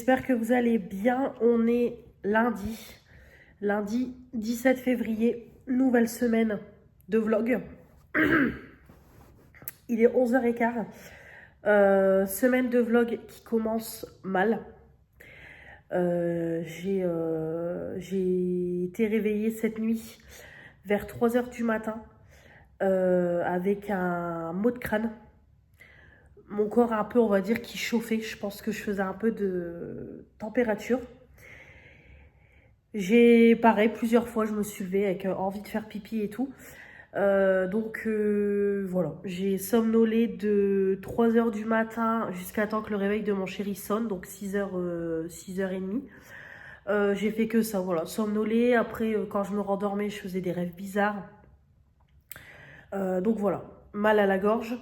j'espère que vous allez bien. On est lundi 17 février, nouvelle semaine de vlog. Il est 11h15, semaine de vlog qui commence mal. J'ai été réveillée cette nuit vers 3h du matin avec un maux de crâne. Mon corps un peu, on va dire, qui chauffait. Je pense que je faisais un peu de température. Pareil, plusieurs fois, je me suis levée avec envie de faire pipi et tout. Voilà, j'ai somnolé de 3h du matin jusqu'à temps que le réveil de mon chéri sonne, donc 6h, 6h30. J'ai fait que ça, voilà, somnoler. Après, quand je me rendormais, je faisais des rêves bizarres. Donc voilà, mal à la gorge.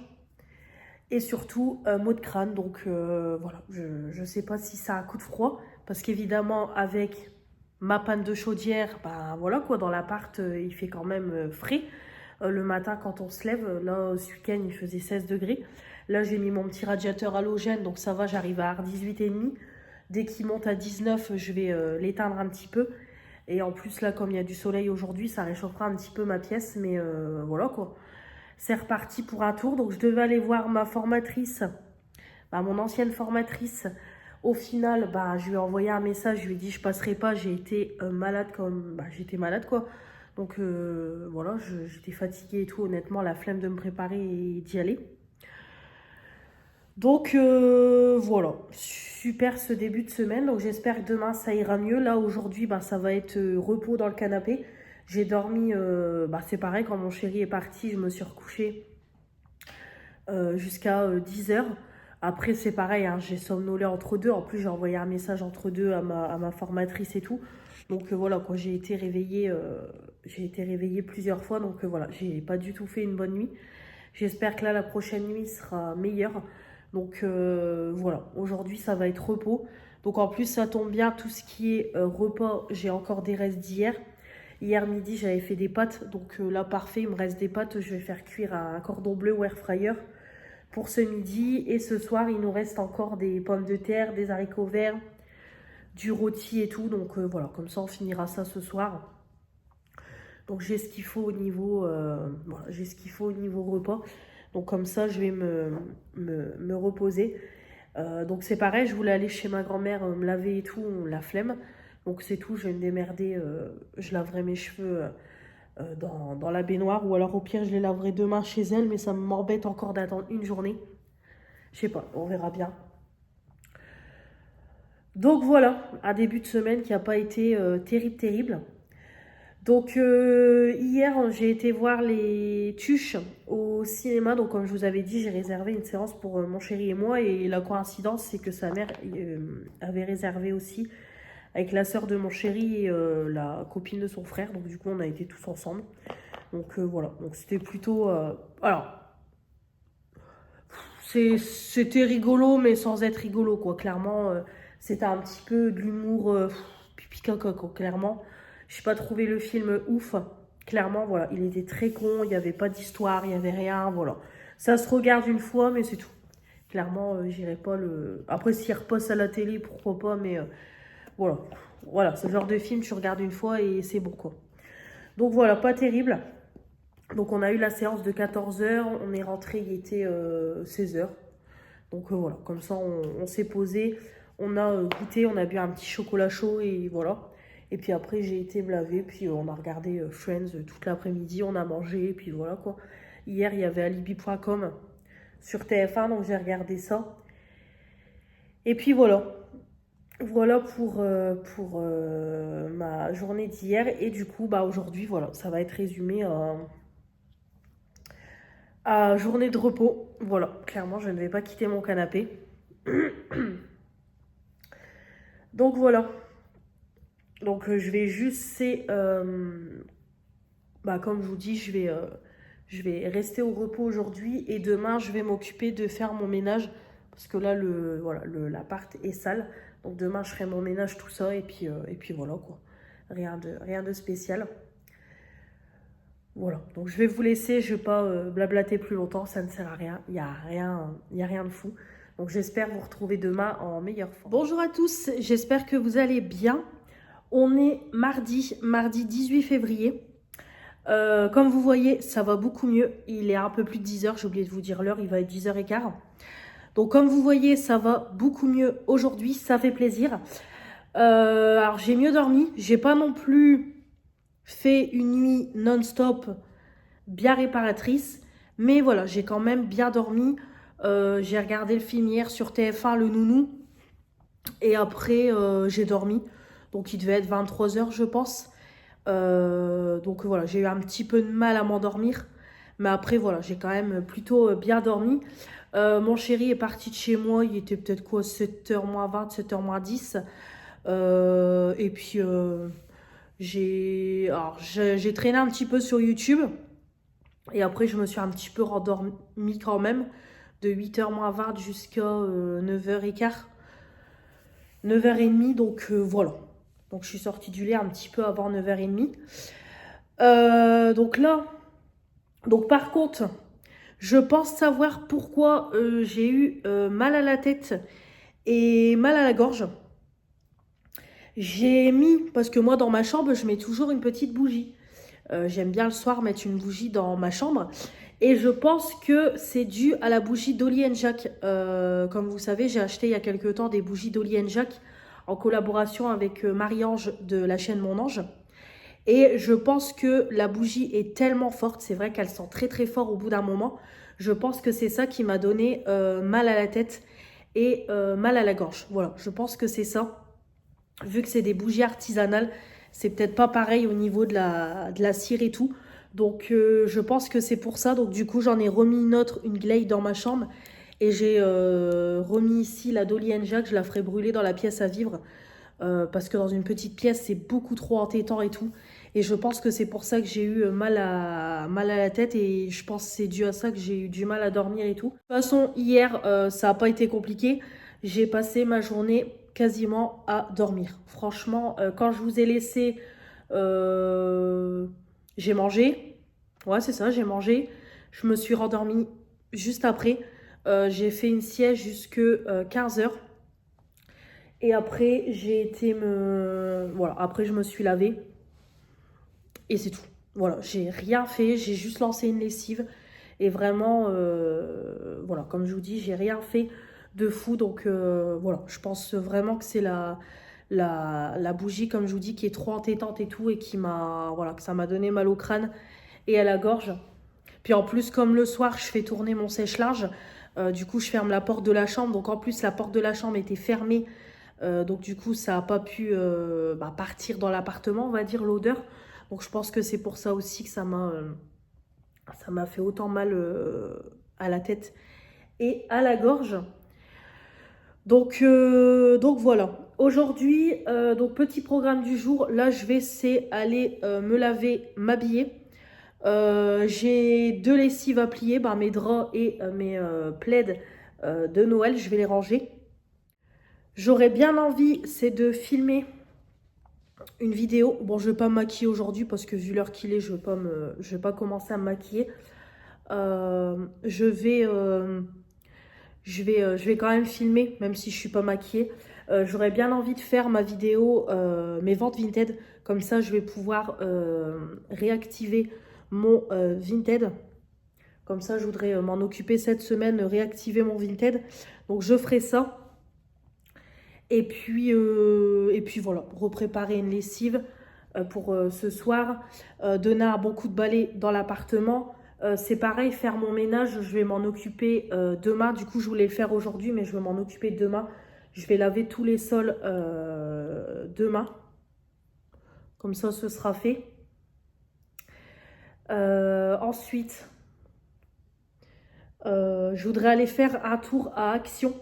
Et surtout, maux de crâne. Donc voilà, je ne sais pas si ça a un coup de froid. Parce qu'évidemment, avec ma panne de chaudière, ben voilà quoi, dans l'appart, il fait quand même frais. Le matin, quand on se lève, là, ce week-end, il faisait 16 degrés. Là, j'ai mis mon petit radiateur halogène, donc ça va, j'arrive à 18,5. Dès qu'il monte à 19, je vais l'éteindre un petit peu. Et en plus, là, comme il y a du soleil aujourd'hui, ça réchauffera un petit peu ma pièce. Mais voilà quoi. C'est reparti pour un tour. Donc, je devais aller voir ma formatrice, mon ancienne formatrice. Au final, je lui ai envoyé un message. Je lui ai dit, je passerai pas. J'ai été malade comme... j'étais malade, quoi. Donc, voilà, j'étais fatiguée et tout. Honnêtement, la flemme de me préparer et d'y aller. Donc, voilà. Super ce début de semaine. Donc, j'espère que demain, ça ira mieux. Là, aujourd'hui, ça va être repos dans le canapé. J'ai dormi, c'est pareil, quand mon chéri est parti, je me suis recouchée jusqu'à 10h. Après, c'est pareil, hein, j'ai somnolé entre deux. En plus, j'ai envoyé un message entre deux à ma formatrice et tout. Donc voilà, quoi, j'ai été réveillée plusieurs fois. Donc voilà, j'ai pas du tout fait une bonne nuit. J'espère que là, la prochaine nuit sera meilleure. Donc voilà, aujourd'hui, ça va être repos. Donc en plus, ça tombe bien, tout ce qui est repas, j'ai encore des restes d'hier. Hier midi, j'avais fait des pâtes. Donc là, parfait, il me reste des pâtes. Je vais faire cuire un cordon bleu au air fryer pour ce midi. Et ce soir, il nous reste encore des pommes de terre, des haricots verts, du rôti et tout. Donc voilà, comme ça, on finira ça ce soir. Donc j'ai ce qu'il faut au niveau, j'ai ce qu'il faut au niveau repas. Donc comme ça, je vais me reposer. Donc c'est pareil, je voulais aller chez ma grand-mère me laver et tout, la flemme. Donc c'est tout, je vais me démerder. Je laverai mes cheveux dans la baignoire. Ou alors au pire, je les laverai demain chez elle. Mais ça m'embête encore d'attendre une journée. Je sais pas, on verra bien. Donc voilà, un début de semaine qui n'a pas été terrible. Donc hier, j'ai été voir les Tuches au cinéma. Donc comme je vous avais dit, j'ai réservé une séance pour mon chéri et moi. Et la coïncidence, c'est que sa mère avait réservé aussi avec la sœur de mon chéri et la copine de son frère. Donc du coup, on a été tous ensemble. Donc voilà, donc c'était plutôt... alors, c'était rigolo, mais sans être rigolo, quoi. Clairement, c'était un petit peu de l'humour pipi caca, quoi. Clairement, j'ai pas trouvé le film ouf. Clairement, voilà, il était très con, il n'y avait pas d'histoire, il n'y avait rien, voilà. Ça se regarde une fois, mais c'est tout. Clairement, j'irai pas le... Après, s'il repasse à la télé, pourquoi pas, mais voilà. Voilà, ce genre de film, tu regardes une fois et c'est bon, quoi. Donc voilà, pas terrible. Donc on a eu la séance de 14h, on est rentré, il était 16h. Donc voilà, comme ça on s'est posé, on a goûté, on a bu un petit chocolat chaud et voilà. Et puis après j'ai été me laver, puis on a regardé Friends toute l'après-midi, on a mangé, et puis voilà quoi. Hier il y avait alibi.com sur TF1, donc j'ai regardé ça. Et puis voilà. Voilà pour ma journée d'hier. Et du coup, aujourd'hui, voilà, ça va être résumé à journée de repos. Voilà, clairement, je ne vais pas quitter mon canapé. Donc voilà. Donc je vais juste, comme je vous dis, je vais rester au repos aujourd'hui. Et demain, je vais m'occuper de faire mon ménage. Parce que là, l'appart est sale. Donc demain, je ferai mon ménage, tout ça. Et puis voilà, quoi. Rien de spécial. Voilà, donc je vais vous laisser, je ne vais pas blablater plus longtemps, ça ne sert à rien, il n'y a rien de fou. Donc j'espère vous retrouver demain en meilleure forme. Bonjour à tous, j'espère que vous allez bien. On est mardi 18 février. Comme vous voyez, ça va beaucoup mieux. Il est un peu plus de 10 h, j'ai oublié de vous dire l'heure, il va être 10 h 15. Donc comme vous voyez, ça va beaucoup mieux aujourd'hui, ça fait plaisir. Alors j'ai mieux dormi, j'ai pas non plus fait une nuit non-stop bien réparatrice. Mais voilà, j'ai quand même bien dormi. J'ai regardé le film hier sur TF1, Le Nounou. Et après, j'ai dormi. Donc, il devait être 23 h, je pense. Donc, voilà, j'ai eu un petit peu de mal à m'endormir. Mais après, voilà, j'ai quand même plutôt bien dormi. Mon chéri est parti de chez moi. Il était peut-être quoi, 7 h moins 20, 7 h moins 10. Et puis, j'ai traîné un petit peu sur YouTube. Et après, je me suis un petit peu rendormie quand même, de 8 h moins 20 jusqu'à 9 h 15, 9 h 30. Donc voilà. Donc je suis sortie du lit un petit peu avant 9 h 30. Donc là, par contre, je pense savoir pourquoi j'ai eu mal à la tête et mal à la gorge. J'ai mis, parce que moi dans ma chambre, je mets toujours une petite bougie. J'aime bien le soir mettre une bougie dans ma chambre. Et je pense que c'est dû à la bougie Dolly Jack. Comme vous savez, j'ai acheté il y a quelques temps des bougies Dolly Jack en collaboration avec Marie-Ange de la chaîne Mon Ange. Et je pense que la bougie est tellement forte, c'est vrai qu'elle sent très très fort au bout d'un moment. Je pense que c'est ça qui m'a donné mal à la tête et mal à la gorge. Voilà, je pense que c'est ça. Vu que c'est des bougies artisanales, c'est peut-être pas pareil au niveau de la cire et tout. Donc je pense que c'est pour ça. Donc du coup j'en ai remis une autre, une Glade dans ma chambre. Et j'ai remis ici la Dolly Jack, je la ferai brûler dans la pièce à vivre. Parce que dans une petite pièce c'est beaucoup trop entêtant et tout. Et je pense que c'est pour ça que j'ai eu mal à la tête. Et je pense que c'est dû à ça que j'ai eu du mal à dormir et tout. De toute façon hier ça n'a pas été compliqué. J'ai passé ma journée quasiment à dormir. Franchement, quand je vous ai laissé, j'ai mangé. Ouais, c'est ça, j'ai mangé. Je me suis rendormie juste après. J'ai fait une sieste jusque 15 h. Et après, j'ai été me... Voilà, après je me suis lavée. Et c'est tout. Voilà, j'ai rien fait. J'ai juste lancé une lessive. Et vraiment, voilà, comme je vous dis, j'ai rien fait de fou. Donc voilà, je pense vraiment que c'est la bougie, comme je vous dis, qui est trop entêtante et tout. Et qui m'a, voilà, que ça m'a donné mal au crâne et à la gorge. Puis en plus, comme le soir, je fais tourner mon sèche-linge. Du coup, je ferme la porte de la chambre. Donc en plus, la porte de la chambre était fermée. Donc du coup, ça n'a pas pu partir dans l'appartement, on va dire, l'odeur. Donc je pense que c'est pour ça aussi que ça m'a fait autant mal à la tête et à la gorge. Donc voilà. Aujourd'hui, donc petit programme du jour. Là, je vais aller me laver, m'habiller. J'ai 2 lessives à plier, mes draps et mes plaids de Noël. Je vais les ranger. J'aurais bien envie, c'est de filmer une vidéo. Bon, je vais pas me maquiller aujourd'hui parce que vu l'heure qu'il est, je vais pas commencer à me maquiller. Je vais quand même filmer, même si je suis pas maquillée. J'aurais bien envie de faire ma vidéo, mes ventes Vinted. Comme ça, je vais pouvoir réactiver mon Vinted. Comme ça, je voudrais m'en occuper cette semaine, réactiver mon Vinted. Donc, je ferai ça. Et puis voilà, repréparer une lessive pour ce soir. Donner un bon coup de balai dans l'appartement. C'est pareil, faire mon ménage, je vais m'en occuper demain. Du coup, je voulais le faire aujourd'hui, mais je vais m'en occuper demain. Je vais laver tous les sols demain. Comme ça, ce sera fait. Ensuite, je voudrais aller faire un tour à Action.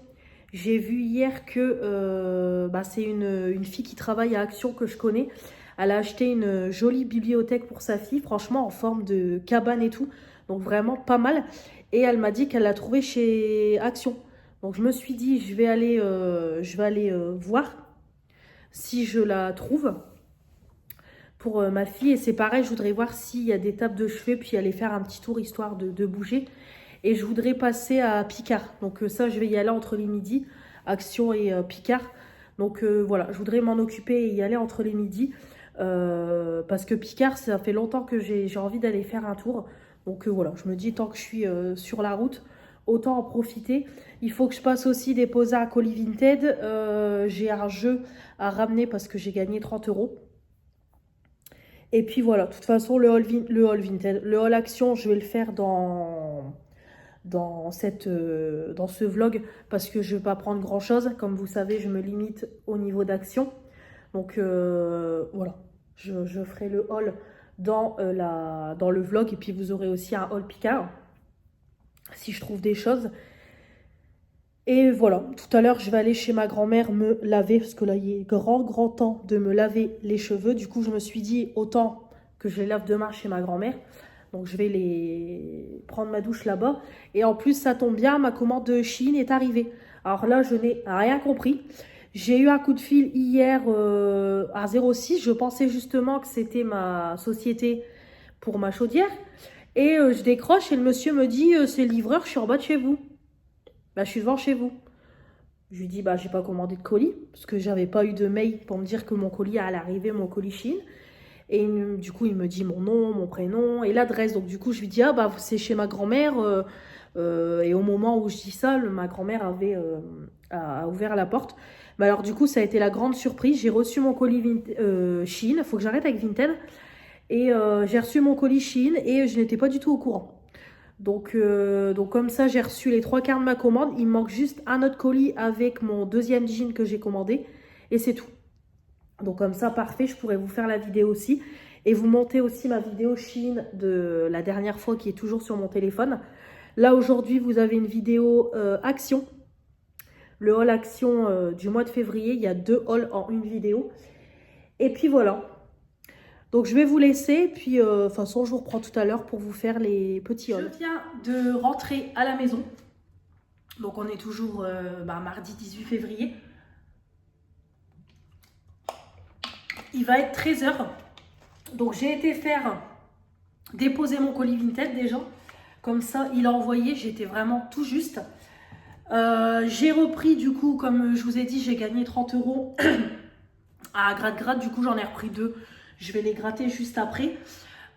J'ai vu hier que c'est une fille qui travaille à Action que je connais. Elle a acheté une jolie bibliothèque pour sa fille, franchement en forme de cabane et tout. Donc vraiment pas mal. Et elle m'a dit qu'elle l'a trouvée chez Action. Donc je me suis dit, je vais aller voir si je la trouve pour ma fille. Et c'est pareil, je voudrais voir s'il y a des tables de chevet, puis aller faire un petit tour histoire de bouger. Et je voudrais passer à Picard. Donc ça, je vais y aller entre les midis. Action et Picard. Donc voilà, je voudrais m'en occuper et y aller entre les midis. Parce que Picard, ça fait longtemps que j'ai envie d'aller faire un tour. Donc voilà, je me dis, tant que je suis sur la route, autant en profiter. Il faut que je passe aussi déposer à Colis Vinted. J'ai un jeu à ramener parce que j'ai gagné 30 €. Et puis voilà, de toute façon, le haul Vinted, le haul action, je vais le faire dans ce vlog parce que je ne vais pas prendre grand chose. Comme vous savez, je me limite au niveau d'action. Donc voilà, je ferai le haul dans le vlog et puis vous aurez aussi un haul Picard si je trouve des choses. Et voilà, tout à l'heure je vais aller chez ma grand-mère me laver parce que là il est grand temps de me laver les cheveux. Du coup je me suis dit autant que je les lave demain chez ma grand-mère. Donc je vais prendre ma douche là-bas. Et en plus ça tombe bien, ma commande de Shein est arrivée. Alors là je n'ai rien compris. J'ai eu un coup de fil hier à 06. Je pensais justement que c'était ma société pour ma chaudière. Et je décroche et le monsieur me dit c'est le livreur, je suis en bas de chez vous. Bah, je suis devant chez vous. Je lui dis bah j'ai pas commandé de colis parce que j'avais pas eu de mail pour me dire que mon colis allait arriver, mon colis Shein. Et du coup il me dit mon nom, mon prénom et l'adresse. Donc du coup je lui dis ah bah c'est chez ma grand-mère. Et au moment où je dis ça, ma grand-mère a ouvert la porte. Mais alors du coup ça a été la grande surprise. J'ai reçu mon colis Shein. Faut que j'arrête avec Vinted. Et j'ai reçu mon colis Shein et je n'étais pas du tout au courant. Donc comme ça, j'ai reçu les 3/4 de ma commande. Il me manque juste un autre colis avec mon deuxième jean que j'ai commandé. Et c'est tout. Donc comme ça, parfait. Je pourrais vous faire la vidéo aussi. Et vous montez aussi ma vidéo Shein de la dernière fois qui est toujours sur mon téléphone. Là, aujourd'hui, vous avez une vidéo action. Le haul action du mois de février. Il y a 2 hauls en une vidéo. Et puis voilà. Donc je vais vous laisser, puis de toute façon je vous reprends tout à l'heure pour vous faire les petits hauls. Je viens de rentrer à la maison. Donc on est toujours mardi 18 février. Il va être 13 h. Donc j'ai été déposer mon colis Vinted déjà. Comme ça il a envoyé, j'étais vraiment tout juste. J'ai repris du coup, comme je vous ai dit, j'ai gagné 30 € à gratte-gratte. Du coup j'en ai repris 2. Je vais les gratter juste après.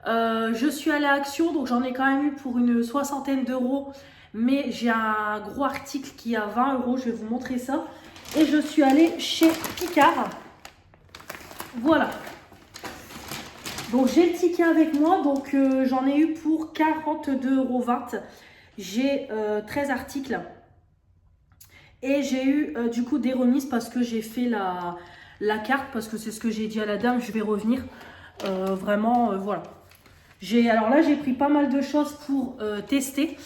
Je suis allée à Action, donc j'en ai quand même eu pour une 60aine d'euros. Mais j'ai un gros article qui est à 20 €. Je vais vous montrer ça. Et je suis allée chez Picard. Voilà. Donc j'ai le ticket avec moi. Donc j'en ai eu pour 42,20 €. J'ai 13 articles. Et j'ai eu du coup des remises parce que j'ai fait la carte, parce que c'est ce que j'ai dit à la dame, je vais revenir. Vraiment, voilà. Alors là, j'ai pris pas mal de choses pour tester.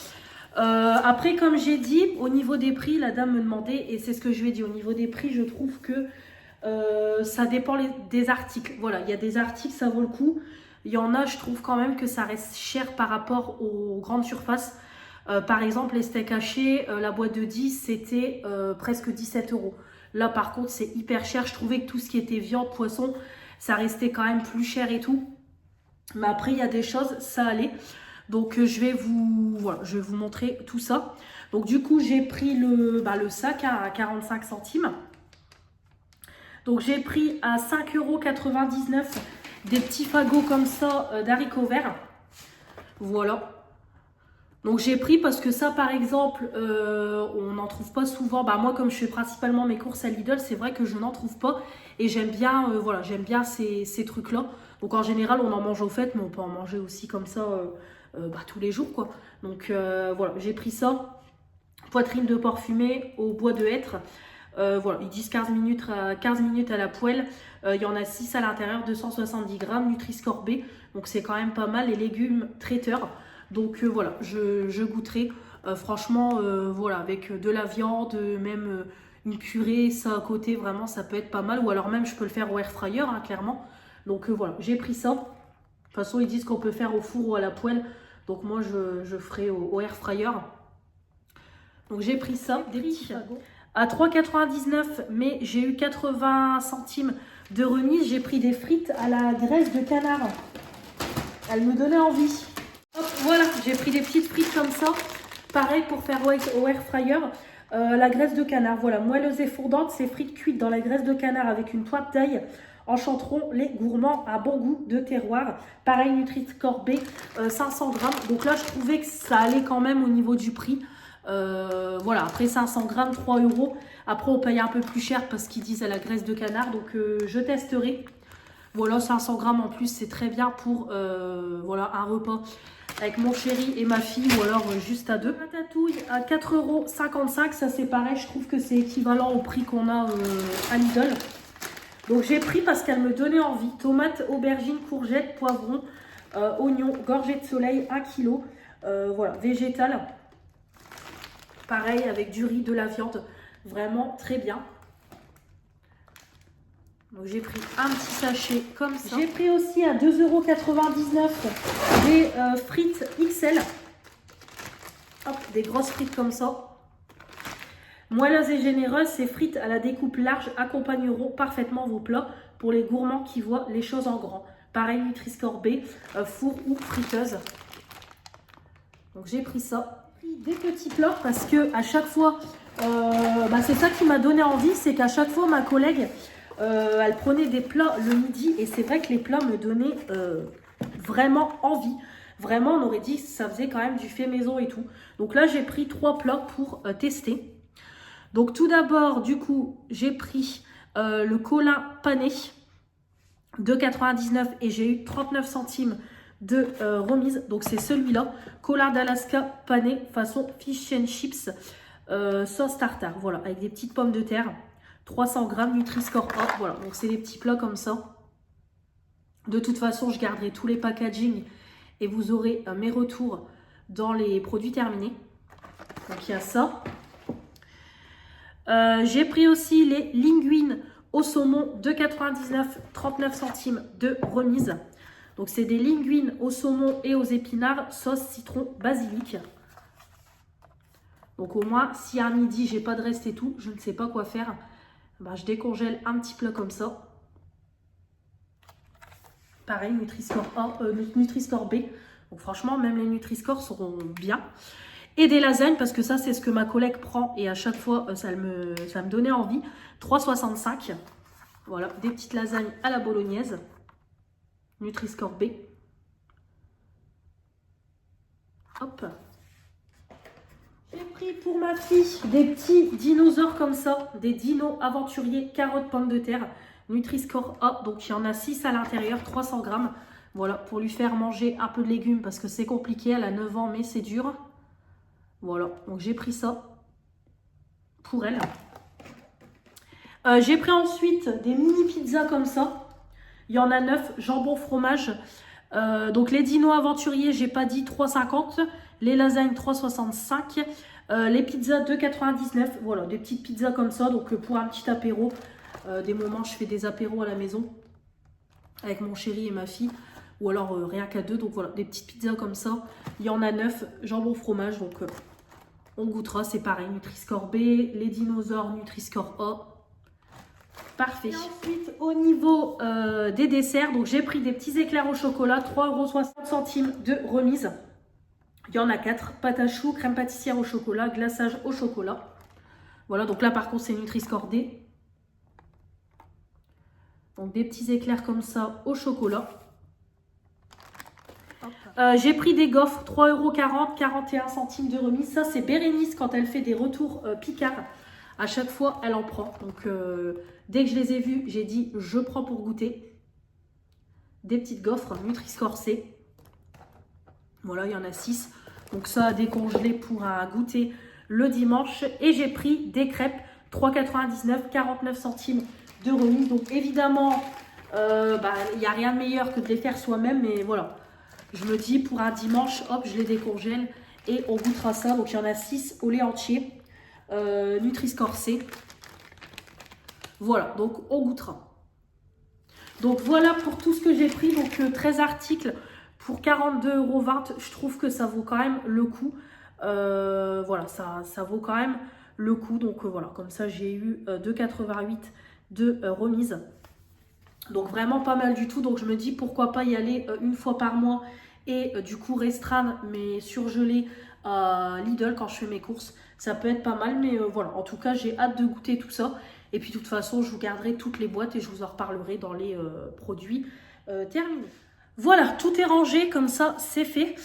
Après, comme j'ai dit, au niveau des prix, la dame me demandait, et c'est ce que je lui ai dit, au niveau des prix, je trouve que ça dépend des articles. Voilà, il y a des articles, ça vaut le coup. Il y en a, je trouve quand même que ça reste cher par rapport aux grandes surfaces. Par exemple, les steaks hachés, la boîte de 10, c'était presque 17 €. Là, par contre, c'est hyper cher. Je trouvais que tout ce qui était viande, poisson, ça restait quand même plus cher et tout. Mais après, il y a des choses, ça allait. Donc, je vais vous montrer tout ça. Donc, du coup, j'ai pris le sac à 45 centimes. Donc, j'ai pris à 5,99 € des petits fagots comme ça d'haricots verts. Voilà. Donc j'ai pris parce que ça par exemple on n'en trouve pas souvent. Moi comme je fais principalement mes courses à Lidl, c'est vrai que je n'en trouve pas. Et j'aime bien j'aime bien ces trucs là. Donc en général on en mange aux fêtes, mais on peut en manger aussi comme ça tous les jours quoi. Donc voilà, j'ai pris ça. Poitrine de porc fumé au bois de hêtre. Voilà, ils disent 15 minutes à la poêle. Il y en a 6 à l'intérieur, 270 grammes, Nutri-Score B. Donc c'est quand même pas mal. Les légumes traiteurs. Donc voilà, je goûterai. Franchement, voilà, avec de la viande, même une purée, ça à côté, vraiment, ça peut être pas mal. Ou alors même, je peux le faire au air fryer, hein, clairement. Donc voilà, j'ai pris ça. De toute façon, ils disent qu'on peut faire au four ou à la poêle. Donc moi, je ferai au air fryer. Donc j'ai pris ça, des petits à 3,99 €, mais j'ai eu 80 centimes de remise. J'ai pris des frites à la graisse de canard. Elle me donnait envie. Hop, voilà, j'ai pris des petites frites comme ça. Pareil pour faire au air fryer, la graisse de canard. Voilà, moelleuse et fondante, ces frites cuites dans la graisse de canard avec une pointe d'ail enchanteront les gourmands à bon goût de terroir. Pareil, Nutri-Score B, 500 grammes. Donc là, je trouvais que ça allait quand même au niveau du prix. Voilà, après 500 grammes, 3 euros. Après, on paye un peu plus cher parce qu'ils disent à la graisse de canard. Donc, je testerai. Voilà, 500 grammes en plus, c'est très bien pour voilà, un repas avec mon chéri et ma fille ou alors juste à deux. Ratatouille à 4,55 €. Ça, c'est pareil. Je trouve que c'est équivalent au prix qu'on a à Lidl. Donc, j'ai pris parce qu'elle me donnait envie. Tomates, aubergines, courgettes, poivrons, oignons, gorgées de soleil, 1 kg. Voilà, végétal. Pareil, avec du riz, de la viande. Vraiment très bien. Donc j'ai pris un petit sachet comme ça. J'ai pris aussi à 2,99 € des frites XL. Hop, des grosses frites comme ça. Moelleuses et généreuses, ces frites à la découpe large accompagneront parfaitement vos plats pour les gourmands qui voient les choses en grand. Pareil, Nutri-Score B, four ou friteuse. Donc j'ai pris ça. Des petits plats parce que à chaque fois, c'est ça qui m'a donné envie, c'est qu'à chaque fois ma collègue, elle prenait des plats le midi et c'est vrai que les plats me donnaient vraiment envie. Vraiment, on aurait dit que ça faisait quand même du fait maison et tout. Donc là, j'ai pris 3 plats pour tester. Donc tout d'abord, du coup, j'ai pris le Colin pané de 99 et j'ai eu 39 centimes de remise. Donc c'est celui-là, Colin d'Alaska pané façon fish and chips sauce tartare. Voilà, avec des petites pommes de terre. 300 grammes Nutri-Score A. Voilà, donc c'est des petits plats comme ça. De toute façon, je garderai tous les packaging et vous aurez mes retours dans les produits terminés. Donc il y a ça. J'ai pris aussi les linguines au saumon de 99, 39 centimes de remise. Donc c'est des linguines au saumon et aux épinards, sauce citron basilic. Donc au moins, si à midi j'ai pas de reste et tout, je ne sais pas quoi faire, je décongèle un petit plat comme ça. Pareil, Nutri-Score A, Nutri-Score B. Donc franchement, même les Nutri-Score seront bien. Et des lasagnes, parce que ça, c'est ce que ma collègue prend. Et à chaque fois, ça me donnait envie. 3,65 €. Voilà, des petites lasagnes à la bolognaise. Nutri-Score B. Hop. J'ai pris pour ma fille des petits dinosaures comme ça. Des dinos aventuriers, carottes, pommes de terre. Nutri-Score A. Donc, il y en a 6 à l'intérieur, 300 grammes. Voilà, pour lui faire manger un peu de légumes parce que c'est compliqué. Elle a 9 ans, mais c'est dur. Voilà, donc j'ai pris ça pour elle. J'ai pris ensuite des mini pizzas comme ça. Il y en a 9, jambon, fromage. Donc les dinos aventuriers, j'ai pas dit 3,50 €. Les lasagnes 3,65 €. Les pizzas 2,99 €. Voilà, des petites pizzas comme ça. Donc pour un petit apéro. Des moments, je fais des apéros à la maison avec mon chéri et ma fille. Ou alors rien qu'à deux. Donc voilà, des petites pizzas comme ça. Il y en a 9, jambon, fromage. Donc on goûtera, c'est pareil. Nutri-Score B, les dinosaures, Nutri-Score A. Parfait. Et ensuite, au niveau des desserts, donc j'ai pris des petits éclairs au chocolat, 3,60 € de remise. Il y en a 4. Pâte à choux, crème pâtissière au chocolat, glaçage au chocolat. Voilà, donc là par contre c'est Nutri-Score D. Donc des petits éclairs comme ça au chocolat. J'ai pris des gaufres, 3,40 €, 41 centimes de remise. Ça, c'est Bérénice quand elle fait des retours Picard. À chaque fois, elle en prend. Donc, dès que je les ai vus, j'ai dit, je prends pour goûter. Des petites gaufres Nutri-Score C. Voilà, il y en a 6. Donc, ça a décongelé pour un goûter le dimanche. Et j'ai pris des crêpes, 3,99 €, 49 centimes de remise. Donc, évidemment, il n'y a rien de meilleur que de les faire soi-même. Mais voilà. Je me dis, pour un dimanche, hop, je les décongèle et on goûtera ça. Donc, il y en a 6 au lait entier. Nutri-Score C. Voilà, donc on goûtera. Donc, voilà pour tout ce que j'ai pris. Donc, 13 articles pour 42,20 €. Je trouve que ça vaut quand même le coup. Voilà, ça vaut quand même le coup. Donc, voilà, comme ça, j'ai eu 2,88 € de remise. Donc vraiment pas mal du tout. Donc je me dis pourquoi pas y aller une fois par mois et du coup restreindre mes surgelés à Lidl quand je fais mes courses. Ça peut être pas mal, mais voilà. En tout cas, j'ai hâte de goûter tout ça. Et puis, de toute façon, je vous garderai toutes les boîtes et je vous en reparlerai dans les produits terminés. Voilà, tout est rangé, comme ça, c'est fait.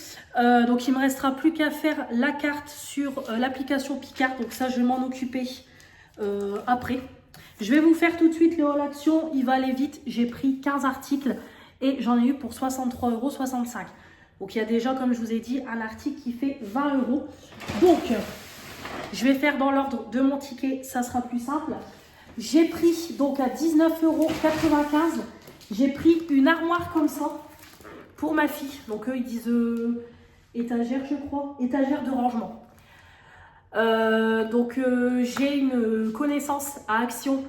Donc, il ne me restera plus qu'à faire la carte sur l'application Picard. Donc, ça, je vais m'en occuper après. Je vais vous faire tout de suite le haul action. Il va aller vite. J'ai pris 15 articles et j'en ai eu pour 63,65 €. Donc, il y a déjà, comme je vous ai dit, un article qui fait 20 €. Donc, je vais faire dans l'ordre de mon ticket. Ça sera plus simple. J'ai pris, donc, à 19,95 €, j'ai pris une armoire comme ça pour ma fille. Donc, eux, ils disent étagère, je crois. Étagère de rangement. Donc, j'ai une connaissance à Action.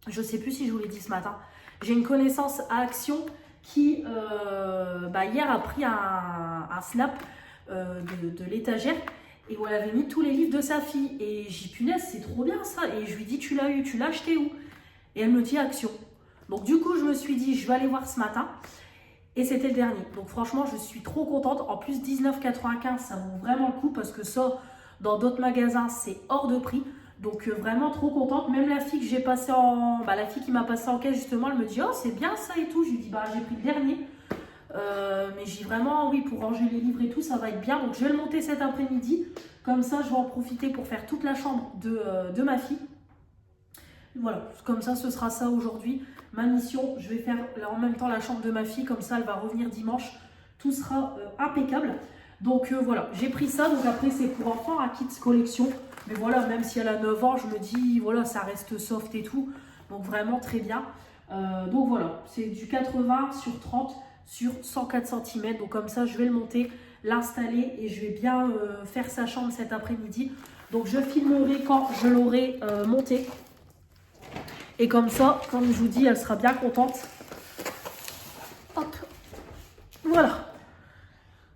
Je ne sais plus si je vous l'ai dit ce matin. J'ai une connaissance à Action qui, hier, a pris un snap de l'étagère et où elle avait mis tous les livres de sa fille. Et j'ai dit, punaise, c'est trop bien ça. Et je lui dis, tu l'as eu, tu l'as acheté où? Et elle me dit Action. Donc, du coup, je me suis dit, je vais aller voir ce matin. Et c'était le dernier. Donc, franchement, je suis trop contente. En plus, 19,95 €, ça vaut vraiment le coup parce que ça, dans d'autres magasins, c'est hors de prix. Donc, vraiment trop contente. Même la fille que j'ai passée en... la fille qui m'a passé en caisse, justement, elle me dit, oh, c'est bien ça et tout. Je lui dis, j'ai pris le dernier. Mais j'ai vraiment, oui, pour ranger les livres et tout, ça va être bien. Donc, je vais le monter cet après-midi. Comme ça, je vais en profiter pour faire toute la chambre de ma fille. Voilà, comme ça, ce sera ça aujourd'hui. Ma mission, je vais faire là, en même temps la chambre de ma fille. Comme ça, elle va revenir dimanche. Tout sera impeccable. Donc, voilà, j'ai pris ça. Donc, après, c'est pour enfants, un kit collection. Mais voilà, même si elle a 9 ans, je me dis, voilà, ça reste soft et tout. Donc, vraiment très bien. Donc, voilà, c'est du 80 sur 30 sur 104 cm. Donc, comme ça, je vais le monter, l'installer et je vais bien faire sa chambre cet après-midi. Donc, je filmerai quand je l'aurai monté. Et comme ça, comme je vous dis, elle sera bien contente. Hop, voilà.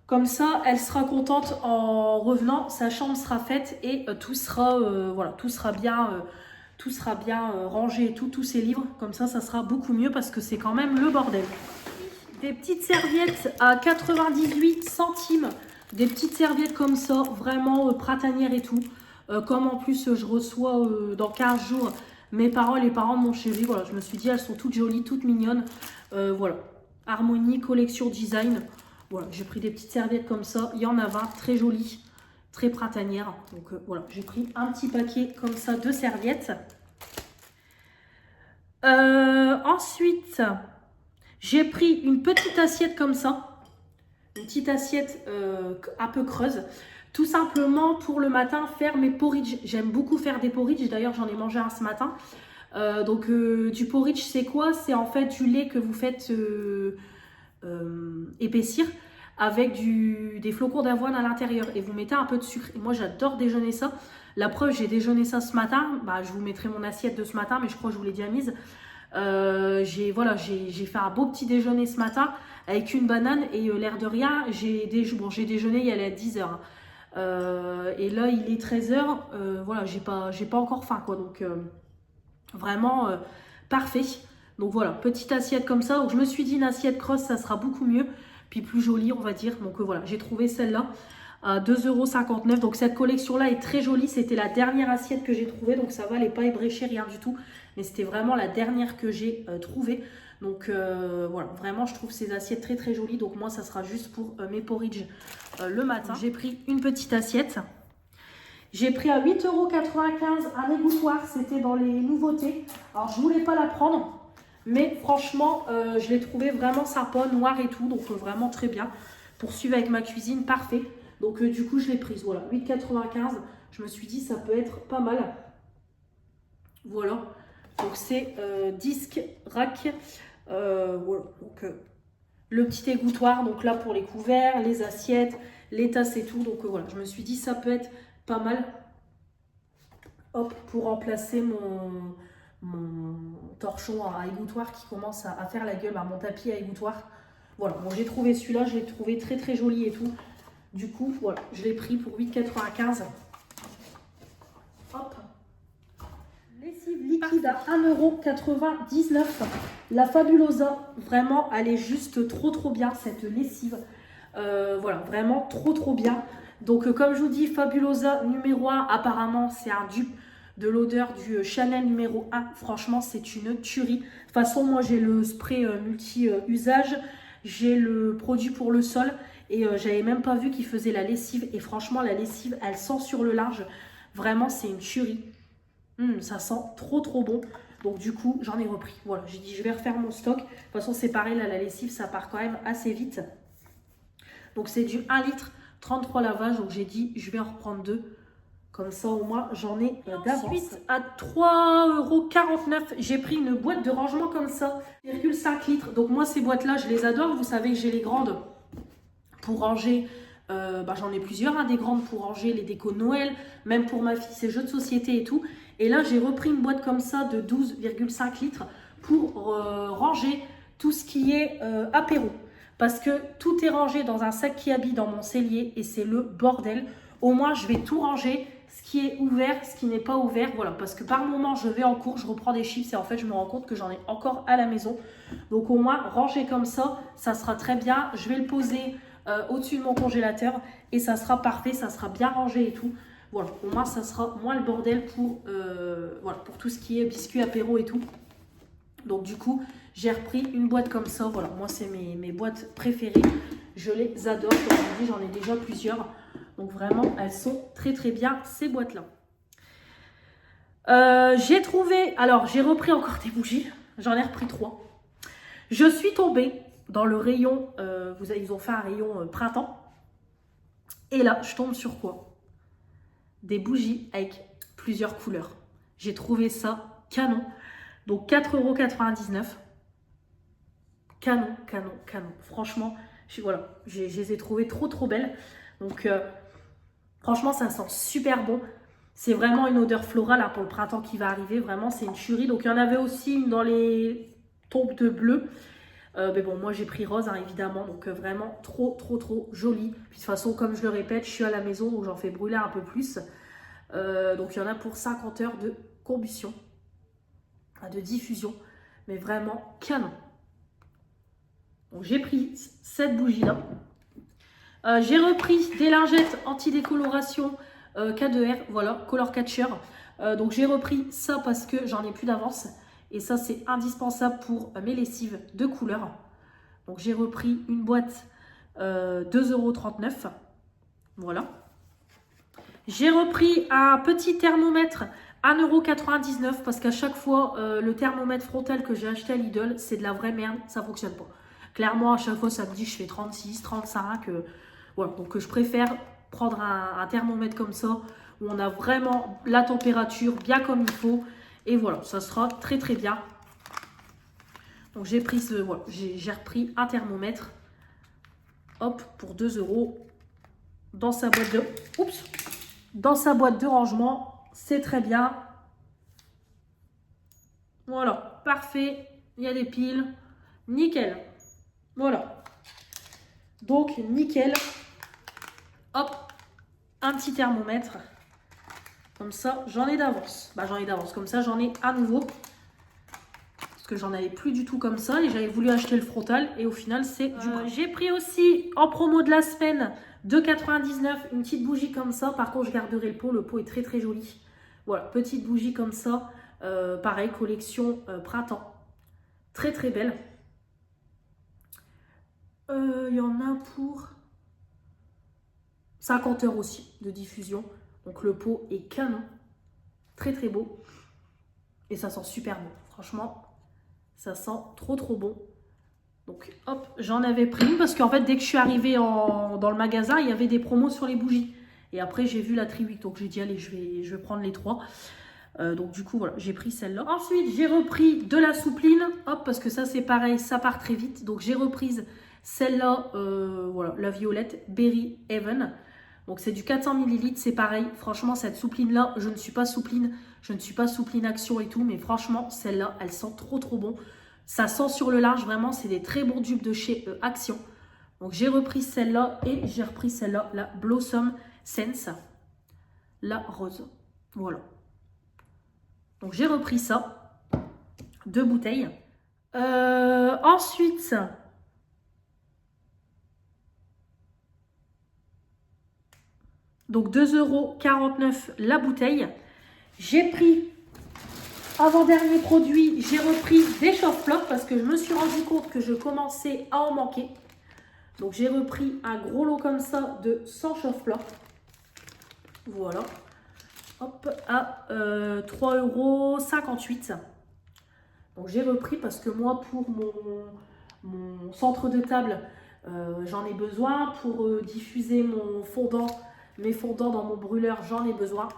Comme ça, elle sera contente en revenant. Sa chambre sera faite et tout sera, tout sera bien rangé et tout, tous ses livres. Comme ça sera beaucoup mieux parce que c'est quand même le bordel. Des petites serviettes à 98 centimes. Des petites serviettes comme ça, vraiment printanières et tout. Comme en plus, je reçois dans 15 jours mes parents, les parents de mon chéri. Voilà, je me suis dit, elles sont toutes jolies, toutes mignonnes. Voilà, Harmonie, collection design. Voilà, j'ai pris des petites serviettes comme ça. Il y en a 20, très jolies, très printanières. Donc voilà, j'ai pris un petit paquet comme ça de serviettes. Ensuite, j'ai pris une petite assiette comme ça. Une petite assiette un peu creuse. Tout simplement pour le matin faire mes porridge. J'aime beaucoup faire des porridge. D'ailleurs, j'en ai mangé un ce matin. Du porridge, c'est quoi? C'est en fait du lait que vous faites épaissir avec des flocons d'avoine à l'intérieur et vous mettez un peu de sucre. Et moi, j'adore déjeuner ça. La preuve, j'ai déjeuné ça ce matin. Je vous mettrai mon assiette de ce matin, mais je crois que je vous l'ai déjà mise. J'ai fait un beau petit déjeuner ce matin avec une banane et l'air de rien, j'ai déjeuné, il y allait à 10 h. Et là, il est 13 h. Voilà, j'ai pas encore faim, quoi. Donc, vraiment parfait. Donc voilà, petite assiette comme ça. Donc je me suis dit une assiette cross, ça sera beaucoup mieux. Puis plus jolie, on va dire. Donc voilà, j'ai trouvé celle-là à 2,59 €. Donc cette collection-là est très jolie. C'était la dernière assiette que j'ai trouvée. Donc ça va, elle n'est pas ébréchée, rien du tout. Mais c'était vraiment la dernière que j'ai trouvée. Donc voilà, vraiment, je trouve ces assiettes très très jolies. Donc moi, ça sera juste pour mes porridge le matin. J'ai pris une petite assiette. J'ai pris à 8,95 € un égouttoir. C'était dans les nouveautés. Alors, je ne voulais pas la prendre. Mais franchement, je l'ai trouvé vraiment sympa, noir et tout. Donc, vraiment très bien. Pour suivre avec ma cuisine, parfait. Donc, du coup, je l'ai prise. Voilà, 8,95 €. Je me suis dit, ça peut être pas mal. Voilà. Donc, c'est disque, rack. Voilà. Donc, le petit égouttoir. Donc, là, pour les couverts, les assiettes, les tasses et tout. Donc, voilà. Je me suis dit, ça peut être pas mal. Hop, pour remplacer mon torchon à égouttoir qui commence à faire la gueule, mon tapis à égouttoir. Voilà, bon, j'ai trouvé celui-là, je l'ai trouvé très très joli et tout. Du coup, voilà, je l'ai pris pour 8,95 €. Hop. Lessive liquide à 1,99 €. La Fabulosa, vraiment, elle est juste trop trop bien cette lessive. Voilà, vraiment trop trop bien. Donc comme je vous dis, Fabulosa numéro 1, apparemment c'est un dupe de l'odeur du Chanel numéro 1. Franchement, c'est une tuerie. De toute façon, moi j'ai le spray multi-usage, j'ai le produit pour le sol et j'avais même pas vu qu'il faisait la lessive. Et franchement, la lessive, elle sent sur le large. Vraiment, c'est une tuerie. Ça sent trop trop bon. Donc du coup, j'en ai repris. Voilà, j'ai dit je vais refaire mon stock. De toute façon, c'est pareil, là, la lessive, ça part quand même assez vite. Donc c'est du 1 litre, 33 lavages. Donc j'ai dit je vais en reprendre 2. Comme ça, au moins, j'en ai d'avance. Ensuite, à 3,49 €, j'ai pris une boîte de rangement comme ça, 0,5 litres. Donc moi, ces boîtes-là, je les adore. Vous savez que j'ai les grandes pour ranger. J'en ai plusieurs, hein, des grandes pour ranger les décos de Noël, même pour ma fille, ses jeux de société et tout. Et là, j'ai repris une boîte comme ça de 12,5 litres pour ranger tout ce qui est apéro. Parce que tout est rangé dans un sac qui habille dans mon cellier et c'est le bordel. Au moins, je vais tout ranger, ce qui est ouvert, ce qui n'est pas ouvert. Voilà, parce que par moment, je vais en cours, je reprends des chips et en fait, je me rends compte que j'en ai encore à la maison. Donc au moins, ranger comme ça sera très bien. Je vais le poser au-dessus de mon congélateur et ça sera parfait, ça sera bien rangé et tout. Voilà, au moins, ça sera moins le bordel pour tout ce qui est biscuits, apéro et tout. Donc du coup, j'ai repris une boîte comme ça. Voilà, moi, c'est mes boîtes préférées. Je les adore. Comme je vous dis, j'en ai déjà plusieurs. Donc vraiment, elles sont très très bien, ces boîtes-là. J'ai trouvé... Alors, j'ai repris encore des bougies. J'en ai repris 3. Je suis tombée dans le rayon... ils ont fait un rayon printemps. Et là, je tombe sur quoi? Des bougies avec plusieurs couleurs. J'ai trouvé ça canon. Donc, 4,99 €. Canon, canon, canon. Franchement, je les ai trouvées trop trop belles. Donc... franchement, ça sent super bon. C'est vraiment une odeur florale hein, pour le printemps qui va arriver. Vraiment, c'est une tuerie. Donc, il y en avait aussi une dans les tons de bleu. Mais bon, moi, j'ai pris rose, hein, évidemment. Donc, vraiment trop, trop, trop joli. Puis, de toute façon, comme je le répète, je suis à la maison. Donc, j'en fais brûler un peu plus. Donc, il y en a pour 50 heures de combustion. De diffusion. Mais vraiment canon. Donc, j'ai pris cette bougie-là. J'ai repris des lingettes anti-décoloration K2R, voilà, Color Catcher. Donc j'ai repris ça parce que j'en ai plus d'avance. Et ça, c'est indispensable pour mes lessives de couleur. Donc j'ai repris une boîte 2,39 €. Voilà. J'ai repris un petit thermomètre 1,99 € parce qu'à chaque fois, le thermomètre frontal que j'ai acheté à Lidl, c'est de la vraie merde, ça ne fonctionne pas. Clairement, à chaque fois, ça me dit je fais 36, 35. Voilà, donc je préfère prendre un thermomètre comme ça, où on a vraiment la température bien comme il faut. Et voilà, ça sera très très bien. Donc j'ai pris j'ai repris un thermomètre. Hop, pour 2 € dans sa boîte de... Oups, dans sa boîte de rangement. C'est très bien. Voilà, parfait. Il y a des piles. Nickel. Voilà. Donc, nickel. Hop, un petit thermomètre. Comme ça, j'en ai d'avance. J'en ai d'avance. Comme ça, j'en ai à nouveau. Parce que j'en avais plus du tout comme ça. Et j'avais voulu acheter le frontal. Et au final, c'est du coup. J'ai pris aussi en promo de la semaine 2,99 € une petite bougie comme ça. Par contre, je garderai le pot. Le pot est très très joli. Voilà, petite bougie comme ça. Pareil, collection printemps. Très très belle. Il y en a pour 50 heures aussi de diffusion. Donc le pot est canon. Très très beau. Et ça sent super bon. Franchement, ça sent trop trop bon. Donc hop, j'en avais pris une parce qu'en fait, dès que je suis arrivée dans le magasin, il y avait des promos sur les bougies. Et après, j'ai vu la Triwick. Donc j'ai dit, allez, je vais prendre les 3. Donc du coup, voilà, j'ai pris celle-là. Ensuite, j'ai repris de la soupline. Hop, parce que ça, c'est pareil, ça part très vite. Donc j'ai reprise celle-là, voilà, la violette Berry Heaven. Donc c'est du 400 ml, c'est pareil. Franchement, cette soupline-là, je ne suis pas soupline action et tout. Mais franchement, celle-là, elle sent trop trop bon. Ça sent sur le large, vraiment, c'est des très bons dupes de chez Action. Donc j'ai repris celle-là et j'ai repris celle-là, la Blossom Sense, la rose. Voilà. Donc j'ai repris ça, 2 bouteilles. Ensuite, Donc 2,49 € la bouteille. J'ai pris, avant-dernier produit, j'ai repris des chauffe-plat parce que je me suis rendu compte que je commençais à en manquer. Donc j'ai repris un gros lot comme ça de 100 chauffe-plat. Voilà. Hop, à 3,58 €. Donc j'ai repris parce que moi, pour mon centre de table, j'en ai besoin. Pour diffuser mes fondants dans mon brûleur, j'en ai besoin.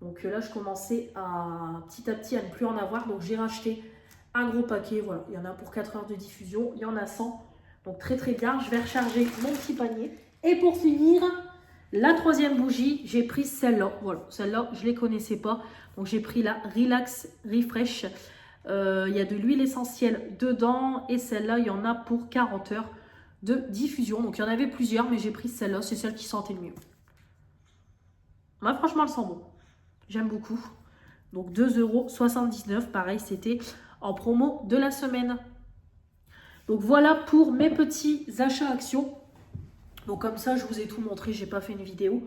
Donc là, je commençais petit à petit à ne plus en avoir. Donc j'ai racheté un gros paquet. Voilà, il y en a pour 4 heures de diffusion. Il y en a 100. Donc très très bien. Je vais recharger mon petit panier. Et pour finir, la troisième bougie, j'ai pris celle-là. Voilà, celle-là, je ne les connaissais pas. Donc j'ai pris la Relax Refresh. Il y a de l'huile essentielle dedans. Et celle-là, il y en a pour 40 heures de diffusion. Donc il y en avait plusieurs, mais j'ai pris celle-là. C'est celle qui sentait le mieux. Ouais, franchement, elle sent bon. J'aime beaucoup. Donc 2,79 €. Pareil, c'était en promo de la semaine. Donc voilà pour mes petits achats actions. Donc comme ça, je vous ai tout montré. J'ai pas fait une vidéo.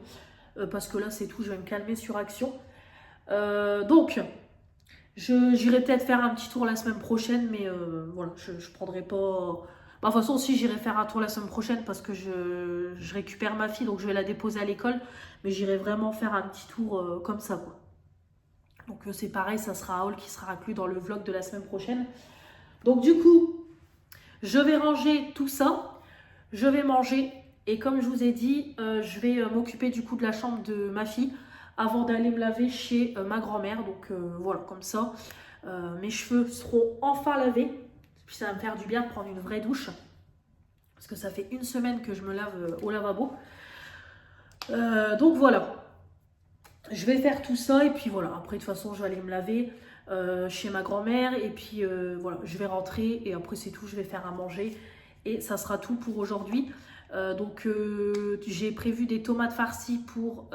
Parce que là, c'est tout. Je vais me calmer sur action. Donc, j'irai peut-être faire un petit tour la semaine prochaine. Mais voilà, je prendrai pas... Bah, de toute façon, si j'irai faire un tour la semaine prochaine parce que je récupère ma fille. Donc je vais la déposer à l'école. Mais j'irai vraiment faire un petit tour comme ça, quoi. Donc c'est pareil, ça sera un haul qui sera inclus dans le vlog de la semaine prochaine. Donc du coup, je vais ranger tout ça. Je vais manger. Et comme je vous ai dit, je vais m'occuper du coup de la chambre de ma fille avant d'aller me laver chez ma grand-mère. Donc voilà, comme ça, mes cheveux seront enfin lavés. Puis ça va me faire du bien de prendre une vraie douche. Parce que ça fait une semaine que je me lave au lavabo. Donc voilà. Je vais faire tout ça et puis voilà. Après, de toute façon, je vais aller me laver chez ma grand-mère. Et puis voilà, je vais rentrer et après, c'est tout. Je vais faire à manger. Et ça sera tout pour aujourd'hui. Donc j'ai prévu des tomates farcies pour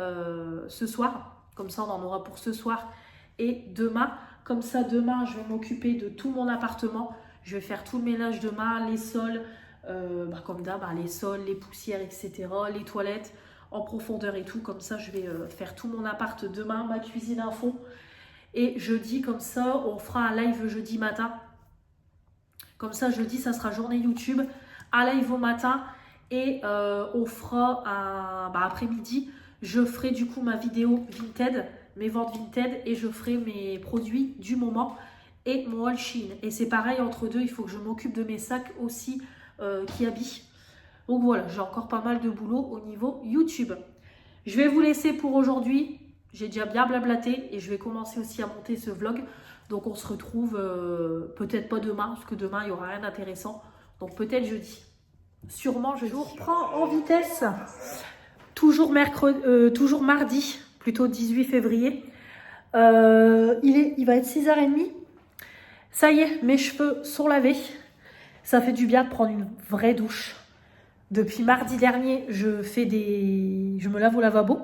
ce soir. Comme ça, on en aura pour ce soir et demain. Comme ça, demain, je vais m'occuper de tout mon appartement. Je vais faire tout le ménage demain, les sols, comme d'hab, les sols, les poussières, etc. Les toilettes en profondeur et tout. Comme ça, je vais faire tout mon appart demain, ma cuisine à fond. Et jeudi, comme ça, on fera un live jeudi matin. Comme ça, jeudi, ça sera journée YouTube. Un live au matin. Et on fera après-midi, je ferai du coup ma vidéo Vinted, mes ventes Vinted. Et je ferai mes produits du moment et mon haul Shein. Et c'est pareil entre deux, il faut que je m'occupe de mes sacs aussi qui habillent. Donc voilà, j'ai encore pas mal de boulot au niveau YouTube. Je vais vous laisser pour aujourd'hui. J'ai déjà bien blablaté et je vais commencer aussi à monter ce vlog. Donc on se retrouve peut-être pas demain, parce que demain il n'y aura rien d'intéressant. Donc peut-être jeudi. Sûrement jeudi. Je vous reprends en vitesse. Toujours mardi, plutôt 18 février. Il va être 6h30. Ça y est, mes cheveux sont lavés. Ça fait du bien de prendre une vraie douche. Depuis mardi dernier, je me lave au lavabo.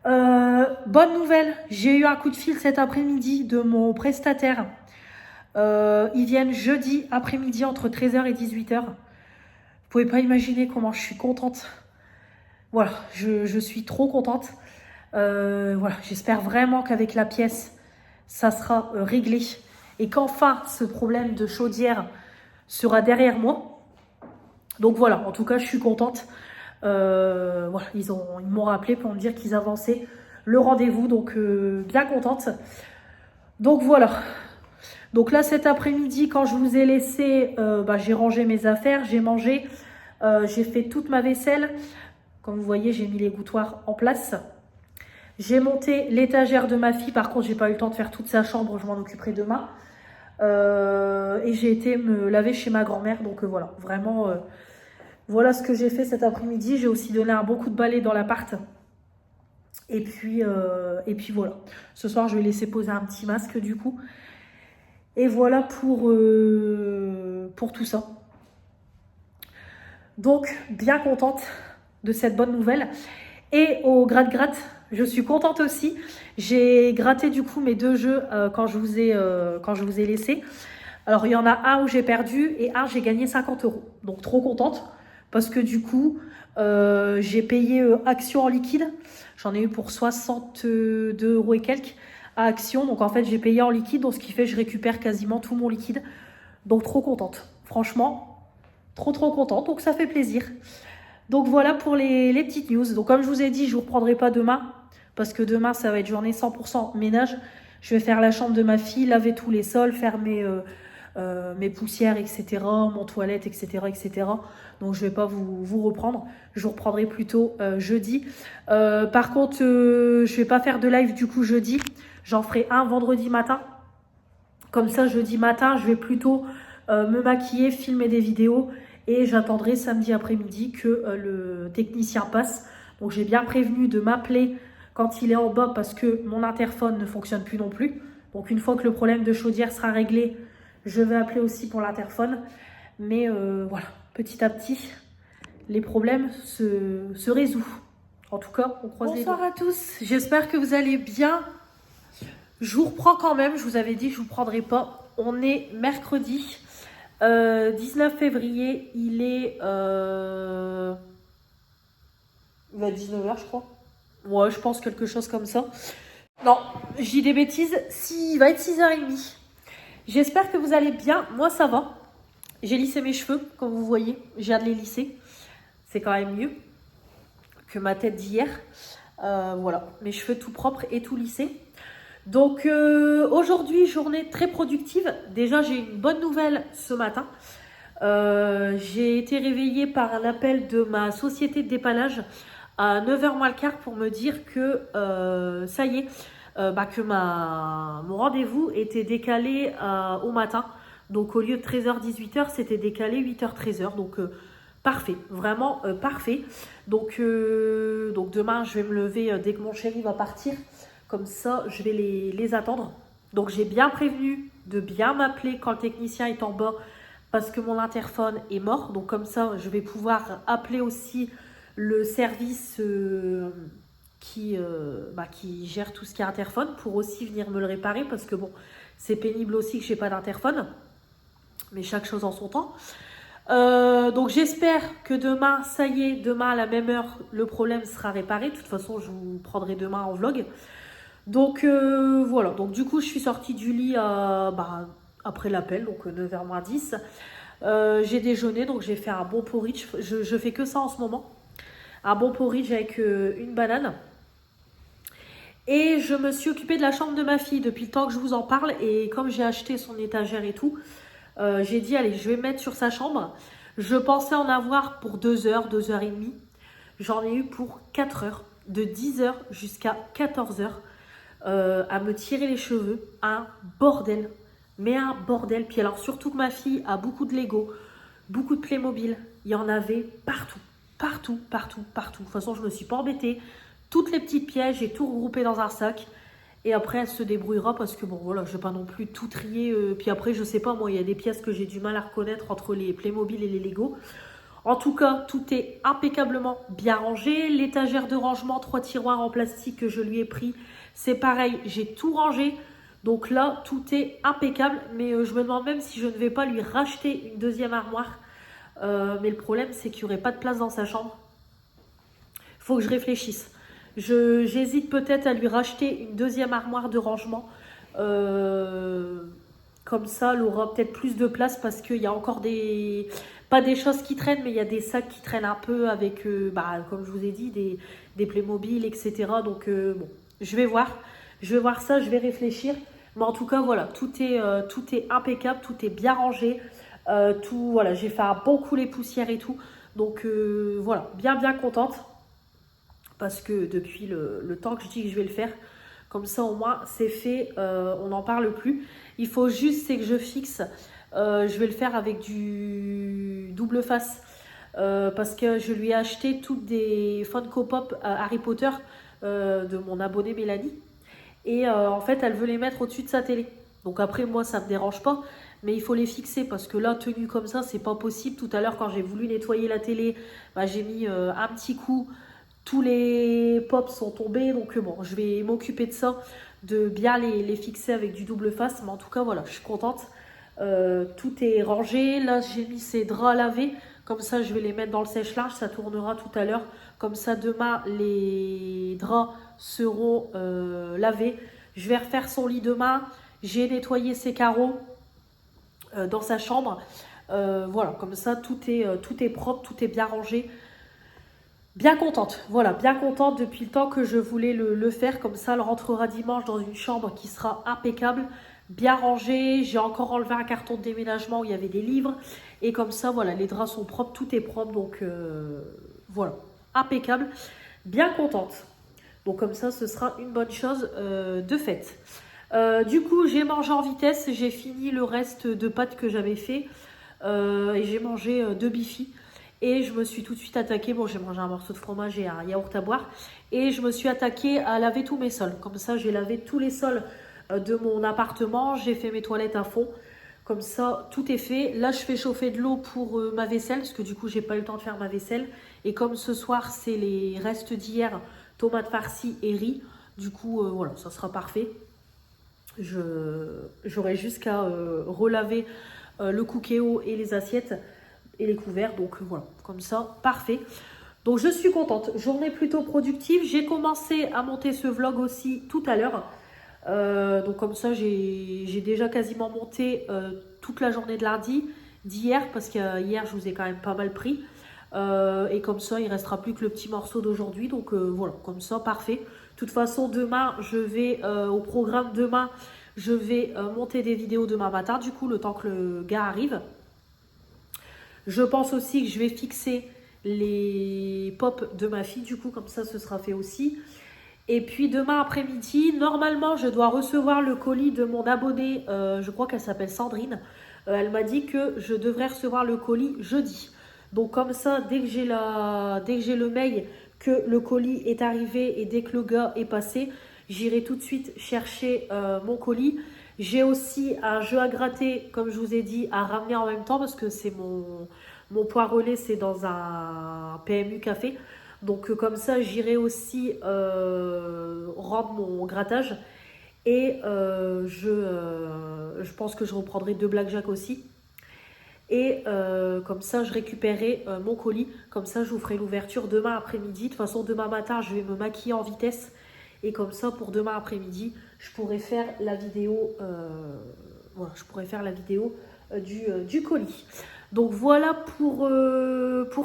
Bonne nouvelle, j'ai eu un coup de fil cet après-midi de mon prestataire. Ils viennent jeudi après-midi entre 13h et 18h. Vous pouvez pas imaginer comment je suis contente. Voilà, je suis trop contente. Voilà, j'espère vraiment qu'avec la pièce, ça sera réglé. Et qu'enfin, ce problème de chaudière sera derrière moi. Donc voilà, en tout cas, je suis contente. Voilà, ils m'ont rappelé pour me dire qu'ils avançaient le rendez-vous. Donc, bien contente. Donc voilà. Donc là, cet après-midi, quand je vous ai laissé, j'ai rangé mes affaires, j'ai mangé. J'ai fait toute ma vaisselle. Comme vous voyez, j'ai mis les gouttoirs en place. J'ai monté l'étagère de ma fille. Par contre, j'ai pas eu le temps de faire toute sa chambre. Je m'en occuperai demain. Et j'ai été me laver chez ma grand-mère. Donc voilà, vraiment, voilà ce que j'ai fait cet après-midi. J'ai aussi donné un bon coup de balai dans l'appart. Et puis voilà. Ce soir, je vais laisser poser un petit masque du coup. Et voilà pour tout ça. Donc, bien contente de cette bonne nouvelle. Et au gratte-gratte, je suis contente aussi. J'ai gratté du coup mes 2 jeux quand je vous ai laissé. Alors, il y en a un où j'ai perdu et un j'ai gagné 50 €. Donc, trop contente. parce que du coup, j'ai payé Action en liquide. J'en ai eu pour 62 € et quelques à Action. Donc en fait, j'ai payé en liquide, donc ce qui fait que je récupère quasiment tout mon liquide. Donc trop contente. Franchement, trop contente. Donc ça fait plaisir. Donc voilà pour les petites news. Donc comme je vous ai dit, je ne vous reprendrai pas demain. Parce que demain, ça va être journée 100% ménage. Je vais faire la chambre de ma fille, laver tous les sols, faire mes poussières, etc., mon toilette, etc. Donc je ne vais pas vous reprendre. Je vous reprendrai plutôt jeudi. Par contre, je ne vais pas faire de live du coup jeudi. J'en ferai un vendredi matin. Comme ça, jeudi matin, je vais plutôt me maquiller, filmer des vidéos. Et j'attendrai samedi après-midi que le technicien passe. Donc j'ai bien prévenu de m'appeler quand il est en bas parce que mon interphone ne fonctionne plus non plus. Donc une fois que le problème de chaudière sera réglé, je vais appeler aussi pour l'interphone. Mais voilà, petit à petit, les problèmes se résolvent. En tout cas, on croise les doigts. Bonsoir à tous, j'espère que vous allez bien. Je vous reprends quand même, je vous avais dit que je ne vous prendrai pas. On est mercredi 19 février, il va être 19h je crois. Ouais, je pense quelque chose comme ça. Non, je dis des bêtises, il va être 6h30. J'espère que vous allez bien, moi ça va. J'ai lissé mes cheveux, comme vous voyez, j'ai hâte de les lisser. C'est quand même mieux que ma tête d'hier. Voilà, mes cheveux tout propres et tout lissés. Donc aujourd'hui, journée très productive. Déjà, j'ai une bonne nouvelle ce matin. J'ai été réveillée par un appel de ma société de dépannage à 9h moins le quart pour me dire que ça y est, que mon rendez-vous était décalé au matin. Donc au lieu de 13h-18h, c'était décalé 8h-13h. Donc parfait, vraiment parfait. Donc demain, je vais me lever dès que mon chéri va partir. Comme ça, je vais les attendre. Donc, j'ai bien prévenu de bien m'appeler quand le technicien est en bas parce que mon interphone est mort. Donc, comme ça, je vais pouvoir appeler aussi le service qui gère tout ce qui est interphone pour aussi venir me le réparer parce que bon, c'est pénible aussi que je n'ai pas d'interphone. Mais chaque chose en son temps. Donc j'espère que demain, ça y est, demain à la même heure, le problème sera réparé. De toute façon, je vous prendrai demain en vlog. Donc voilà, donc du coup je suis sortie du lit après l'appel, donc 9h 10. J'ai déjeuné, donc j'ai fait un bon porridge, je fais que ça en ce moment. Un bon porridge avec une banane. Et je me suis occupée de la chambre de ma fille depuis le temps que je vous en parle. Et comme j'ai acheté son étagère et tout, j'ai dit allez, je vais mettre sur sa chambre. Je pensais en avoir pour 2h, 2h30. J'en ai eu pour 4h, de 10h jusqu'à 14h. À me tirer les cheveux, un bordel, mais un bordel. Puis alors surtout que ma fille a beaucoup de Lego, beaucoup de Playmobil, il y en avait partout. De toute façon, je me suis pas embêtée. Toutes les petites pièces, j'ai tout regroupé dans un sac. Et après, elle se débrouillera parce que bon, voilà, je vais pas non plus tout trier. Puis après, je sais pas, moi, il y a des pièces que j'ai du mal à reconnaître entre les Playmobil et les Lego. En tout cas, tout est impeccablement bien rangé. L'étagère de rangement, 3 tiroirs en plastique que je lui ai pris, c'est pareil, j'ai tout rangé. Donc là, tout est impeccable. Mais je me demande même si je ne vais pas lui racheter une deuxième armoire. Mais le problème, c'est qu'il n'y aurait pas de place dans sa chambre. Il faut que je réfléchisse. J'hésite peut-être à lui racheter une deuxième armoire de rangement. Comme ça, elle aura peut-être plus de place parce qu'il y a encore pas des choses qui traînent, mais il y a des sacs qui traînent un peu avec, comme je vous ai dit, des Playmobil, etc. Donc, bon, je vais voir ça, je vais réfléchir. Mais en tout cas, voilà, tout est impeccable, tout est bien rangé. Voilà, j'ai fait un bon coup les poussières et tout. Donc, voilà, bien contente. Parce que depuis le temps que je dis que je vais le faire, comme ça au moins c'est fait, on n'en parle plus. Il faut juste c'est que je fixe, je vais le faire avec du double face. Parce que je lui ai acheté toutes des Funko Pop Harry Potter de mon abonnée Mélanie. Et en fait elle veut les mettre au-dessus de sa télé. Donc après moi ça ne me dérange pas. Mais il faut les fixer parce que là, tenu comme ça, c'est pas possible. Tout à l'heure, quand j'ai voulu nettoyer la télé, j'ai mis un petit coup. Tous les pops sont tombés, donc bon, je vais m'occuper de ça, de bien les fixer avec du double face. Mais en tout cas, voilà, je suis contente. Tout est rangé. Là, j'ai mis ces draps à laver. Comme ça, je vais les mettre dans le sèche-linge, ça tournera tout à l'heure. Comme ça, demain, les draps seront lavés. Je vais refaire son lit demain. J'ai nettoyé ses carreaux dans sa chambre. Voilà, comme ça, tout est propre, tout est bien rangé. Bien contente, voilà, bien contente depuis le temps que je voulais le faire. Comme ça, elle rentrera dimanche dans une chambre qui sera impeccable, bien rangée. J'ai encore enlevé un carton de déménagement où il y avait des livres. Et comme ça, voilà, les draps sont propres, tout est propre. Donc, voilà, impeccable, bien contente. Donc, comme ça, ce sera une bonne chose de faite. Du coup, j'ai mangé en vitesse. J'ai fini le reste de pâtes que j'avais fait. Et j'ai mangé 2 bifis. Et je me suis tout de suite attaquée, bon j'ai mangé un morceau de fromage et un yaourt à boire, et je me suis attaquée à laver tous mes sols. Comme ça j'ai lavé tous les sols de mon appartement, j'ai fait mes toilettes à fond, comme ça tout est fait. Là je fais chauffer de l'eau pour ma vaisselle, parce que du coup j'ai pas eu le temps de faire ma vaisselle. Et comme ce soir c'est les restes d'hier, tomates farcies et riz, du coup voilà, ça sera parfait. J'aurai juste qu'à relaver le cookéo et les assiettes et les couverts, donc voilà, comme ça, parfait. Donc je suis contente, journée plutôt productive. J'ai commencé à monter ce vlog aussi tout à l'heure. Donc comme ça, j'ai déjà quasiment monté toute la journée de lundi, d'hier, parce qu'hier, je vous ai quand même pas mal pris. Et comme ça, il restera plus que le petit morceau d'aujourd'hui. Donc voilà, comme ça, parfait. De toute façon, demain, je vais au programme demain, je vais monter des vidéos demain matin, du coup, le temps que le gars arrive. Je pense aussi que je vais fixer les pops de ma fille, du coup, comme ça, ce sera fait aussi. Et puis demain après-midi, normalement, je dois recevoir le colis de mon abonnée, je crois qu'elle s'appelle Sandrine. Elle m'a dit que je devrais recevoir le colis jeudi. Donc comme ça, dès que j'ai le mail que le colis est arrivé et dès que le gars est passé, j'irai tout de suite chercher mon colis. J'ai aussi un jeu à gratter, comme je vous ai dit, à ramener en même temps parce que c'est mon point relais, c'est dans un PMU café. Donc comme ça, j'irai aussi rendre mon grattage. Et je pense que je reprendrai 2 blackjack aussi. Et comme ça, je récupérerai mon colis. Comme ça, je vous ferai l'ouverture demain après-midi. De toute façon, demain matin, je vais me maquiller en vitesse. Et comme ça, pour demain après-midi, je pourrai faire la vidéo, voilà, je pourrai faire la vidéo du colis. Donc voilà pour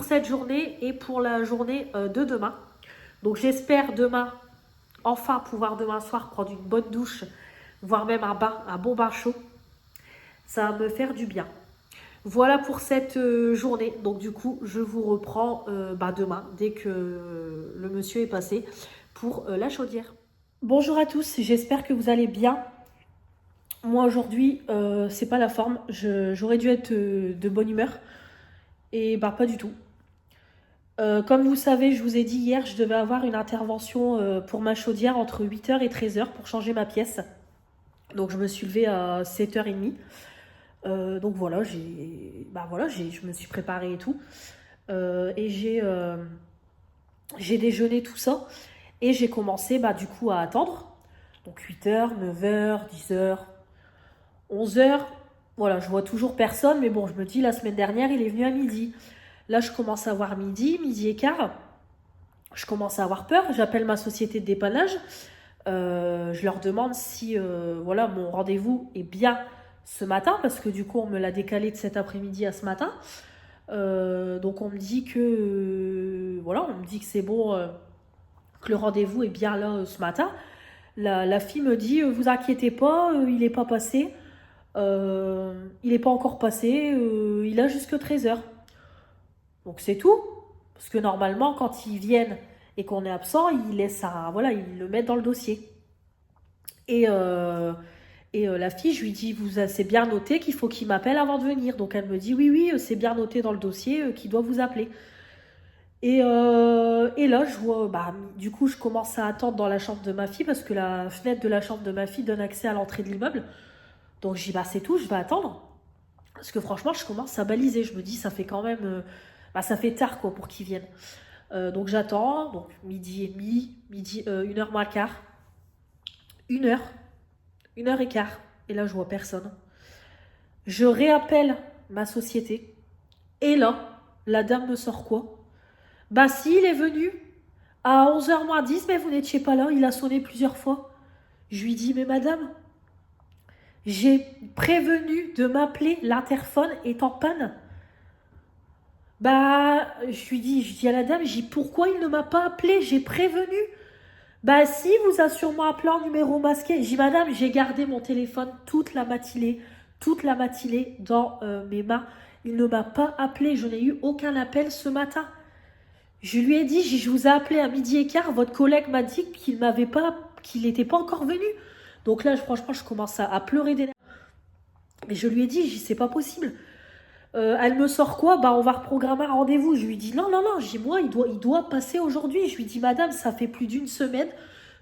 cette journée et pour la journée de demain. Donc j'espère demain, enfin pouvoir demain soir prendre une bonne douche, voire même un bon bain chaud. Ça va me faire du bien. Voilà pour cette journée. Donc du coup, je vous reprends demain, dès que le monsieur est passé, pour la chaudière. Bonjour à tous, j'espère que vous allez bien. Moi aujourd'hui, c'est pas la forme. J'aurais dû être de bonne humeur. Et pas du tout. Comme vous savez, je vous ai dit hier, je devais avoir une intervention pour ma chaudière entre 8h et 13h pour changer ma pièce. Donc je me suis levée à 7h30. Donc voilà, je me suis préparée et tout. Et j'ai déjeuné tout ça. Et j'ai commencé du coup à attendre. Donc 8h, 9h, 10h, 11h. Voilà, je vois toujours personne. Mais bon, je me dis, la semaine dernière, il est venu à midi. Là, je commence à voir midi et quart. Je commence à avoir peur. J'appelle ma société de dépannage. Je leur demande si voilà, mon rendez-vous est bien ce matin. Parce que du coup, on me l'a décalé de cet après-midi à ce matin. Donc, on me dit que voilà, on me dit que c'est bon, que le rendez-vous est bien là ce matin. La fille me dit, vous inquiétez pas, il n'est pas passé. Il n'est pas encore passé. Il a jusque 13h. Donc c'est tout. Parce que normalement, quand ils viennent et qu'on est absent, ils laissent voilà, ils le mettent dans le dossier. Et la fille, je lui dis, c'est bien noté qu'il faut qu'il m'appelle avant de venir. Donc elle me dit, oui, c'est bien noté dans le dossier qu'il doit vous appeler. Et là, je vois, du coup, je commence à attendre dans la chambre de ma fille parce que la fenêtre de la chambre de ma fille donne accès à l'entrée de l'immeuble. Donc je dis, c'est tout, je vais attendre. Parce que franchement, je commence à baliser. Je me dis, ça fait quand même... ça fait tard quoi pour qu'ils viennent. Donc j'attends, donc midi et demi, 1h moins le quart. 1h, 1h15. Et là, je vois personne. Je réappelle ma société. Et là, La dame me sort quoi? Bah si, il est venu à 11h moins 10, mais vous n'étiez pas là, il a sonné plusieurs fois. Je lui dis, mais madame, j'ai prévenu de m'appeler, l'interphone est en panne. Bah, je dis à la dame, pourquoi il ne m'a pas appelé? J'ai prévenu. Bah si, vous a sûrement appelé en numéro masqué. Je dis, madame, j'ai gardé mon téléphone toute la matinée dans mes mains. Il ne m'a pas appelé, je n'ai eu aucun appel ce matin. Je lui ai dit, je vous ai appelé à 12h15, votre collègue m'a dit qu'il n'était pas encore venu. Donc là, franchement, je commence à pleurer d'énergie. Mais je lui ai dit, c'est pas possible. Elle me sort quoi? Bah, on va reprogrammer un rendez-vous. Je lui dis, non, non, non. Je dis, moi, il doit passer aujourd'hui. Je lui dis, madame, ça fait plus d'une semaine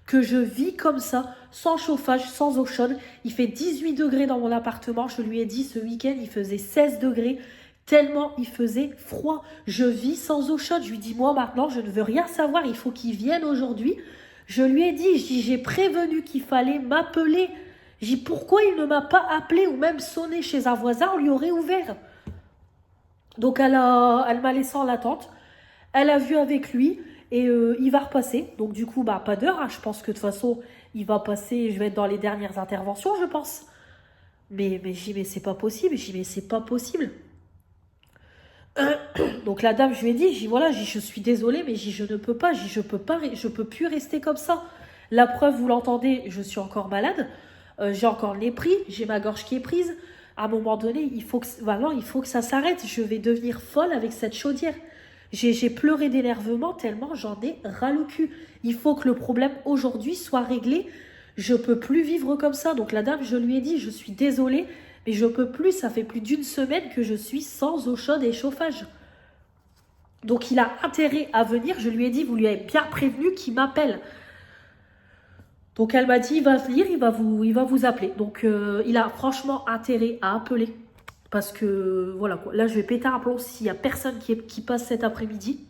que je vis comme ça, sans chauffage, sans eau chaude. Il fait 18 degrés dans mon appartement. Je lui ai dit, ce week-end, il faisait 16 degrés. Tellement il faisait froid. Je vis sans eau chaude. Je lui dis, moi, maintenant, je ne veux rien savoir. Il faut qu'il vienne aujourd'hui. Je lui ai dit, j'ai prévenu qu'il fallait m'appeler. J'ai dit, pourquoi il ne m'a pas appelé ou même sonné chez un voisin, on lui aurait ouvert. Donc elle m'a laissé en l'attente. Elle a vu avec lui et il va repasser. Donc du coup, bah pas d'heure. Hein. Je pense que de toute façon, il va passer. Je vais être dans les dernières interventions, je pense. Mais j'ai dit, mais c'est pas possible. J'ai dit, mais c'est pas possible. Donc la dame, je lui ai dit, voilà, je suis désolée, mais je ne peux pas. Je peux plus rester comme ça. La preuve, vous l'entendez, je suis encore malade. J'ai encore le nez pris. J'ai ma gorge qui est prise. À un moment donné, il faut que ça s'arrête. Je vais devenir folle avec cette chaudière. J'ai pleuré d'énervement tellement j'en ai ras le cul. Il faut que le problème aujourd'hui soit réglé. Je peux plus vivre comme ça. Donc la dame, je lui ai dit, je suis désolée, mais je peux plus. Ça fait plus d'une semaine que je suis sans eau chaude et chauffage. Donc il a intérêt à venir. Je lui ai dit, vous lui avez bien prévenu qu'il m'appelle. Donc elle m'a dit, il va venir, il va vous appeler. Donc il a franchement intérêt à appeler. Parce que voilà quoi, là je vais péter un plomb s'il n'y a personne qui passe cet après-midi.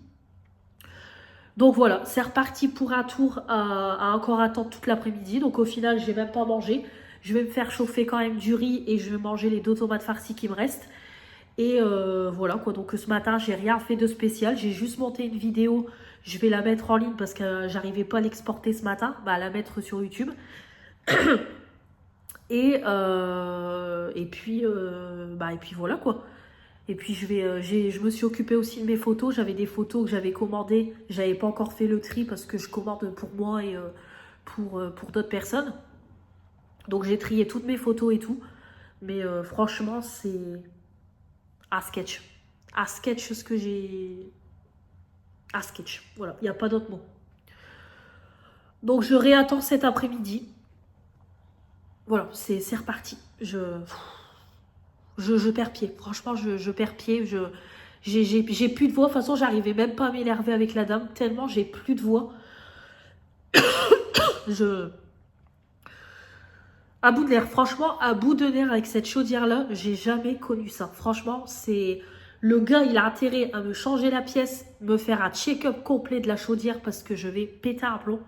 Donc voilà, c'est reparti pour un tour à encore attendre toute l'après-midi. Donc au final, je vais même pas manger. Je vais me faire chauffer quand même du riz et je vais manger les 2 tomates farcies qui me restent. Et voilà quoi, donc ce matin, j'ai rien fait de spécial. J'ai juste monté une vidéo. Je vais la mettre en ligne parce que j'arrivais pas à l'exporter ce matin. Bah, à la mettre sur YouTube. Et puis voilà quoi. Et puis je me suis occupée aussi de mes photos. J'avais des photos que j'avais commandées. J'avais pas encore fait le tri parce que je commande pour moi et pour d'autres personnes. Donc j'ai trié toutes mes photos et tout. Mais franchement, c'est un sketch. Un sketch ce que j'ai... Un sketch. Voilà, il n'y a pas d'autre mot. Donc je réattends cet après-midi. Voilà, c'est reparti. Je perds pied. Franchement, je perds pied. J'ai plus de voix. De toute façon, j'arrivais même pas à m'énerver avec la dame. Tellement j'ai plus de voix. À bout de nerfs. Franchement, à bout de nerfs avec cette chaudière-là, j'ai jamais connu ça. Franchement, c'est... Le gars, il a intérêt à me changer la pièce, me faire un check-up complet de la chaudière parce que je vais péter un plomb.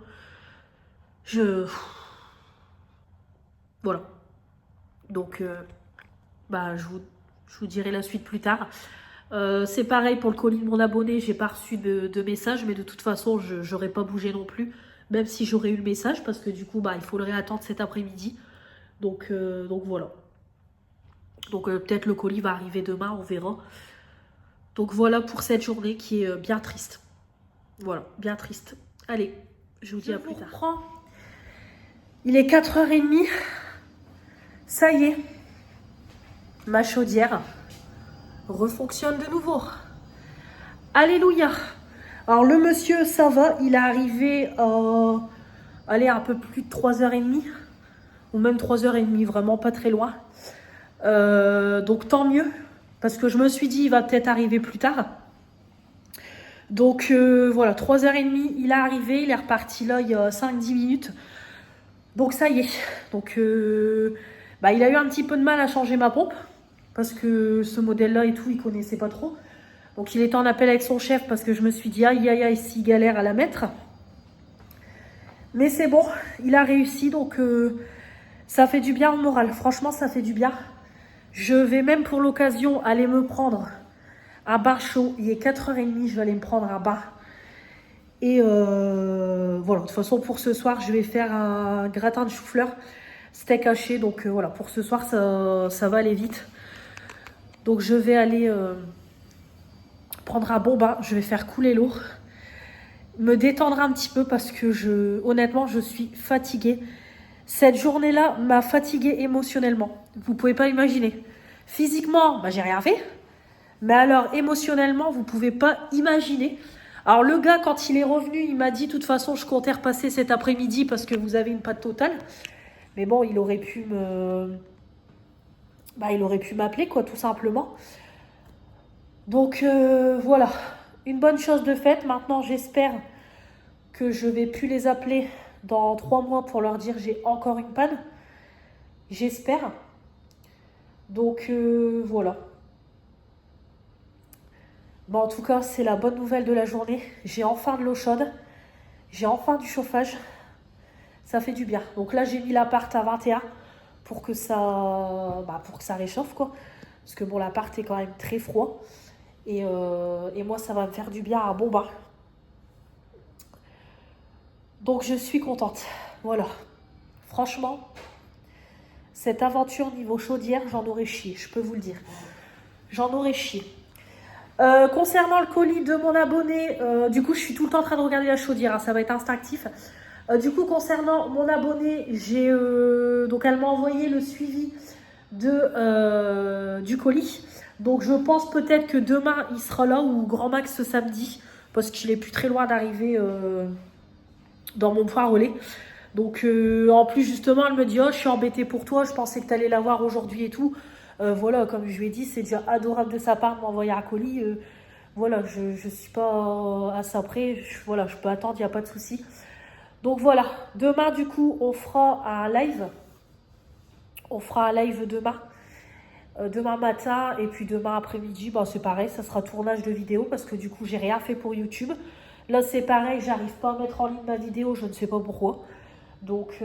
Voilà. Donc, je vous dirai la suite plus tard. C'est pareil pour le colis de mon abonné, j'ai pas reçu de message, mais de toute façon, je n'aurais pas bougé non plus, même si j'aurais eu le message, parce que du coup, il faudrait attendre cet après-midi. Donc voilà. Donc peut-être le colis va arriver demain, on verra. Donc voilà pour cette journée qui est bien triste. Voilà, bien triste. Allez, je vous dis à plus tard. Il est 4h30. Ça y est. Ma chaudière refonctionne de nouveau. Alléluia. Alors le monsieur, ça va. Il est arrivé un peu plus de 3h30. Ou même 3h30, vraiment pas très loin. Donc tant mieux. Parce que je me suis dit, il va peut-être arriver plus tard. Donc voilà, 3h30, il est arrivé. Il est reparti là il y a 5-10 minutes. Donc ça y est. Donc il a eu un petit peu de mal à changer ma pompe. Parce que ce modèle-là et tout, il connaissait pas trop. Donc il était en appel avec son chef parce que je me suis dit, aïe aïe aïe, s'il galère à la mettre. Mais c'est bon, il a réussi. Donc ça fait du bien au moral. Franchement, ça fait du bien. Je vais même pour l'occasion aller me prendre un bain chaud. Il est 4h30, je vais aller me prendre un bain. Et voilà, de toute façon, pour ce soir, je vais faire un gratin de chou-fleur, steak haché. Donc voilà, pour ce soir, ça va aller vite. Donc je vais aller prendre un bon bain. Je vais faire couler l'eau. Me détendre un petit peu parce que honnêtement, je suis fatiguée. Cette journée-là m'a fatiguée émotionnellement. Vous pouvez pas imaginer. Physiquement, bah, j'ai rien fait. Mais alors, émotionnellement, vous pouvez pas imaginer. Alors, le gars, quand il est revenu, il m'a dit, de toute façon, je comptais repasser cet après-midi parce que vous avez une pâte totale. Mais bon, il aurait pu m'appeler, quoi, tout simplement. Donc, voilà. Une bonne chose de faite. Maintenant, j'espère que je vais plus les appeler dans 3 mois pour leur dire j'ai encore une panne. J'espère. Donc, voilà. Bon, en tout cas, c'est la bonne nouvelle de la journée. J'ai enfin de l'eau chaude. J'ai enfin du chauffage. Ça fait du bien. Donc là, j'ai mis l'appart à 21 pour que ça réchauffe, quoi. Parce que bon, l'appart est quand même très froid. Et moi, ça va me faire du bien à un bon bain. Donc, je suis contente. Voilà. Franchement, cette aventure niveau chaudière, j'en aurais chié. Je peux vous le dire. J'en aurais chié. Concernant le colis de mon abonné, du coup, je suis tout le temps en train de regarder la chaudière. Hein, ça va être instinctif. Du coup, concernant mon abonné, donc elle m'a envoyé le suivi du colis. Donc je pense peut-être que demain il sera là ou grand max ce samedi parce qu'il est plus très loin d'arriver dans mon poire au lait. Donc en plus justement elle me dit oh je suis embêtée pour toi, je pensais que tu allais l'avoir aujourd'hui et tout. Voilà, comme je lui ai dit, c'est déjà adorable de sa part de m'envoyer un colis. Voilà, je suis pas à ça près. Voilà, je peux attendre, il n'y a pas de souci. Donc voilà, demain du coup, on fera un live. On fera un live demain. Demain matin et puis demain après-midi, bah, c'est pareil, ça sera tournage de vidéo parce que du coup, j'ai rien fait pour YouTube. Là, c'est pareil, j'arrive pas à mettre en ligne ma vidéo, je ne sais pas pourquoi. Donc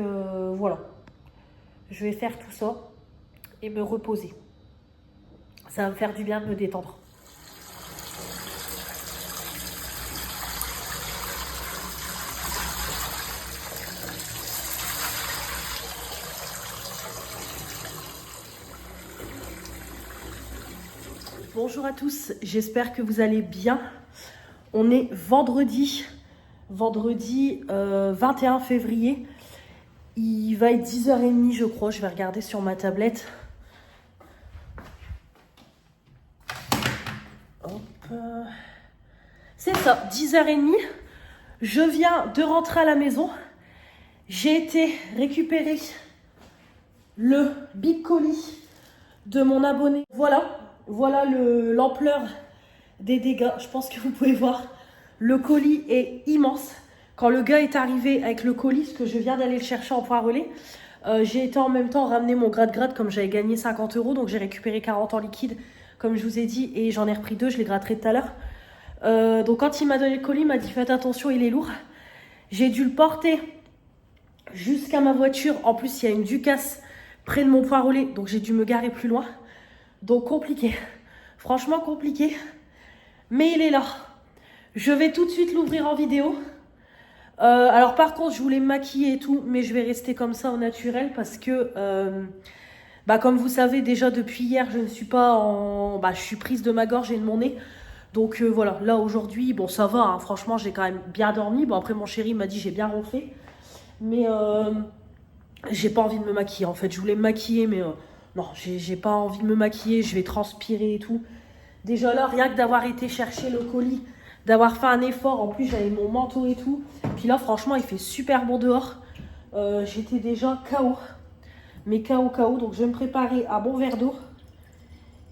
voilà, je vais faire tout ça et me reposer. Ça va me faire du bien de me détendre. Bonjour à tous, j'espère que vous allez bien. On est vendredi 21 février. Il va être 10h30 je crois, je vais regarder sur ma tablette. Hop. C'est ça, 10h30. Je viens de rentrer à la maison. J'ai été récupérer le big colis de mon abonné. Voilà l'ampleur des dégâts. Je pense que vous pouvez voir. Le colis est immense. Quand le gars est arrivé avec le colis, parce que je viens d'aller le chercher en poire au lait, j'ai été en même temps ramener mon gratte-gratte comme j'avais gagné 50 €. Donc j'ai récupéré 40 en liquide, comme je vous ai dit, et j'en ai repris 2, je les gratterai tout à l'heure. Donc quand il m'a donné le colis, il m'a dit faites attention, il est lourd. J'ai dû le porter jusqu'à ma voiture. En plus, il y a une Ducasse près de mon poire au lait, donc j'ai dû me garer plus loin. Donc compliqué, franchement compliqué, mais il est là. Je vais tout de suite l'ouvrir en vidéo. Alors par contre, je voulais me maquiller et tout, mais je vais rester comme ça au naturel parce que, comme vous savez déjà depuis hier, je ne suis pas en... je suis prise de ma gorge et de mon nez. Donc voilà, là aujourd'hui, bon ça va, hein, franchement j'ai quand même bien dormi. Bon après mon chéri m'a dit j'ai bien ronflé, mais j'ai pas envie de me maquiller en fait. Je voulais me maquiller, mais non, j'ai pas envie de me maquiller, je vais transpirer et tout. Déjà là, rien que d'avoir été chercher le colis, d'avoir fait un effort, en plus j'avais mon manteau et tout. Puis là franchement il fait super bon dehors. J'étais déjà KO. Mais KO, donc je vais me préparer un bon verre d'eau.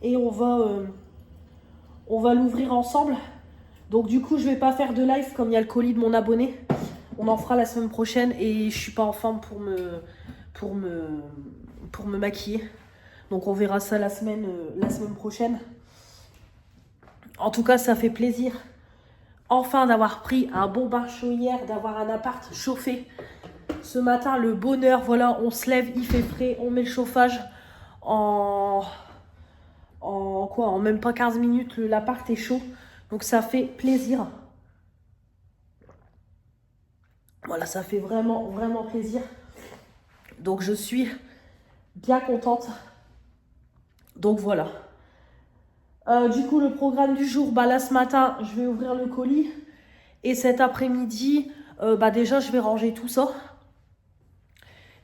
Et on va l'ouvrir ensemble. Donc du coup je vais pas faire de live comme il y a le colis de mon abonné. On en fera la semaine prochaine et je suis pas en forme pour me maquiller. Donc on verra ça la semaine prochaine. En tout cas, ça fait plaisir. Enfin d'avoir pris un bon bain chaud hier, d'avoir un appart chauffé. Ce matin, le bonheur, voilà, on se lève, il fait frais, on met le chauffage en en même pas 15 minutes, l'appart est chaud. Donc ça fait plaisir. Voilà, ça fait vraiment, vraiment plaisir. Donc je suis bien contente. Donc voilà. Du coup, le programme du jour, bah là ce matin, je vais ouvrir le colis. Et cet après-midi, bah déjà, je vais ranger tout ça.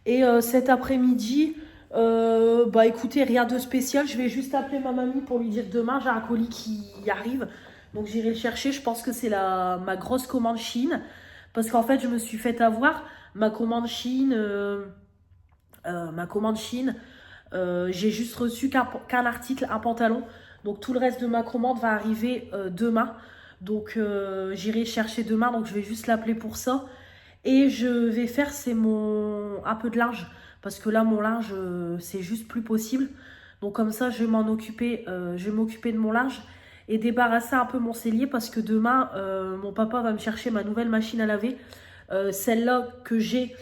Et cet après-midi, bah écoutez, rien de spécial. Je vais juste appeler ma mamie pour lui dire que demain, j'ai un colis qui arrive. Donc j'irai le chercher. Je pense que c'est ma grosse commande Chine. Parce qu'en fait, je me suis fait avoir ma commande Chine. J'ai juste reçu qu'un article, un pantalon. Donc tout le reste de ma commande va arriver demain. Donc j'irai chercher demain. Donc je vais juste l'appeler pour ça. Et je vais faire, un peu de linge. Parce que là, mon linge, c'est juste plus possible. Donc comme ça, je vais m'en occuper. Je vais m'occuper de mon linge. Et débarrasser un peu mon cellier. Parce que demain, mon papa va me chercher ma nouvelle machine à laver. Celle-là que j'ai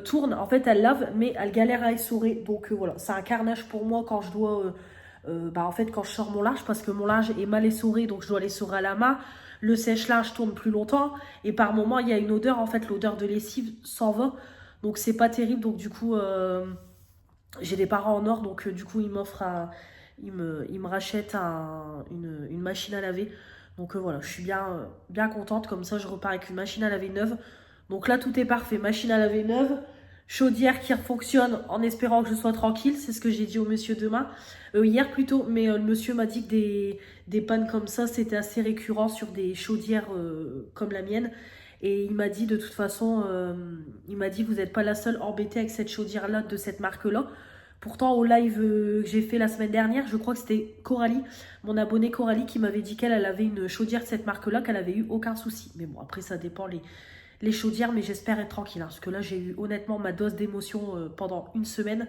tourne. En fait, elle lave, mais elle galère à essorer. Donc voilà, c'est un carnage pour moi quand je dois... en fait, quand je sors mon linge, parce que mon linge est mal essoré, donc je dois l'essorer à la main. Le sèche-linge tourne plus longtemps. Et par moment, il y a une odeur. En fait, l'odeur de lessive s'en va. Donc, c'est pas terrible. Donc, du coup, j'ai des parents en or. Donc, du coup, ils m'offrent ils me rachètent une machine à laver. Donc, voilà, je suis bien contente. Comme ça, je repars avec une machine à laver neuve. Donc là, tout est parfait. Machine à laver neuve. Chaudière qui fonctionne en espérant que je sois tranquille. C'est ce que j'ai dit au monsieur demain. Hier plutôt. Mais le monsieur m'a dit que des pannes comme ça, c'était assez récurrent sur des chaudières comme la mienne. Et il m'a dit de toute façon, il m'a dit vous n'êtes pas la seule embêtée avec cette chaudière-là de cette marque-là. Pourtant, au live que j'ai fait la semaine dernière, je crois que c'était Coralie, mon abonnée Coralie, qui m'avait dit qu'elle avait une chaudière de cette marque-là, qu'elle avait eu aucun souci. Mais bon, après, ça dépend les chaudières, mais j'espère être tranquille. Hein, parce que là, j'ai eu honnêtement ma dose d'émotion pendant une semaine.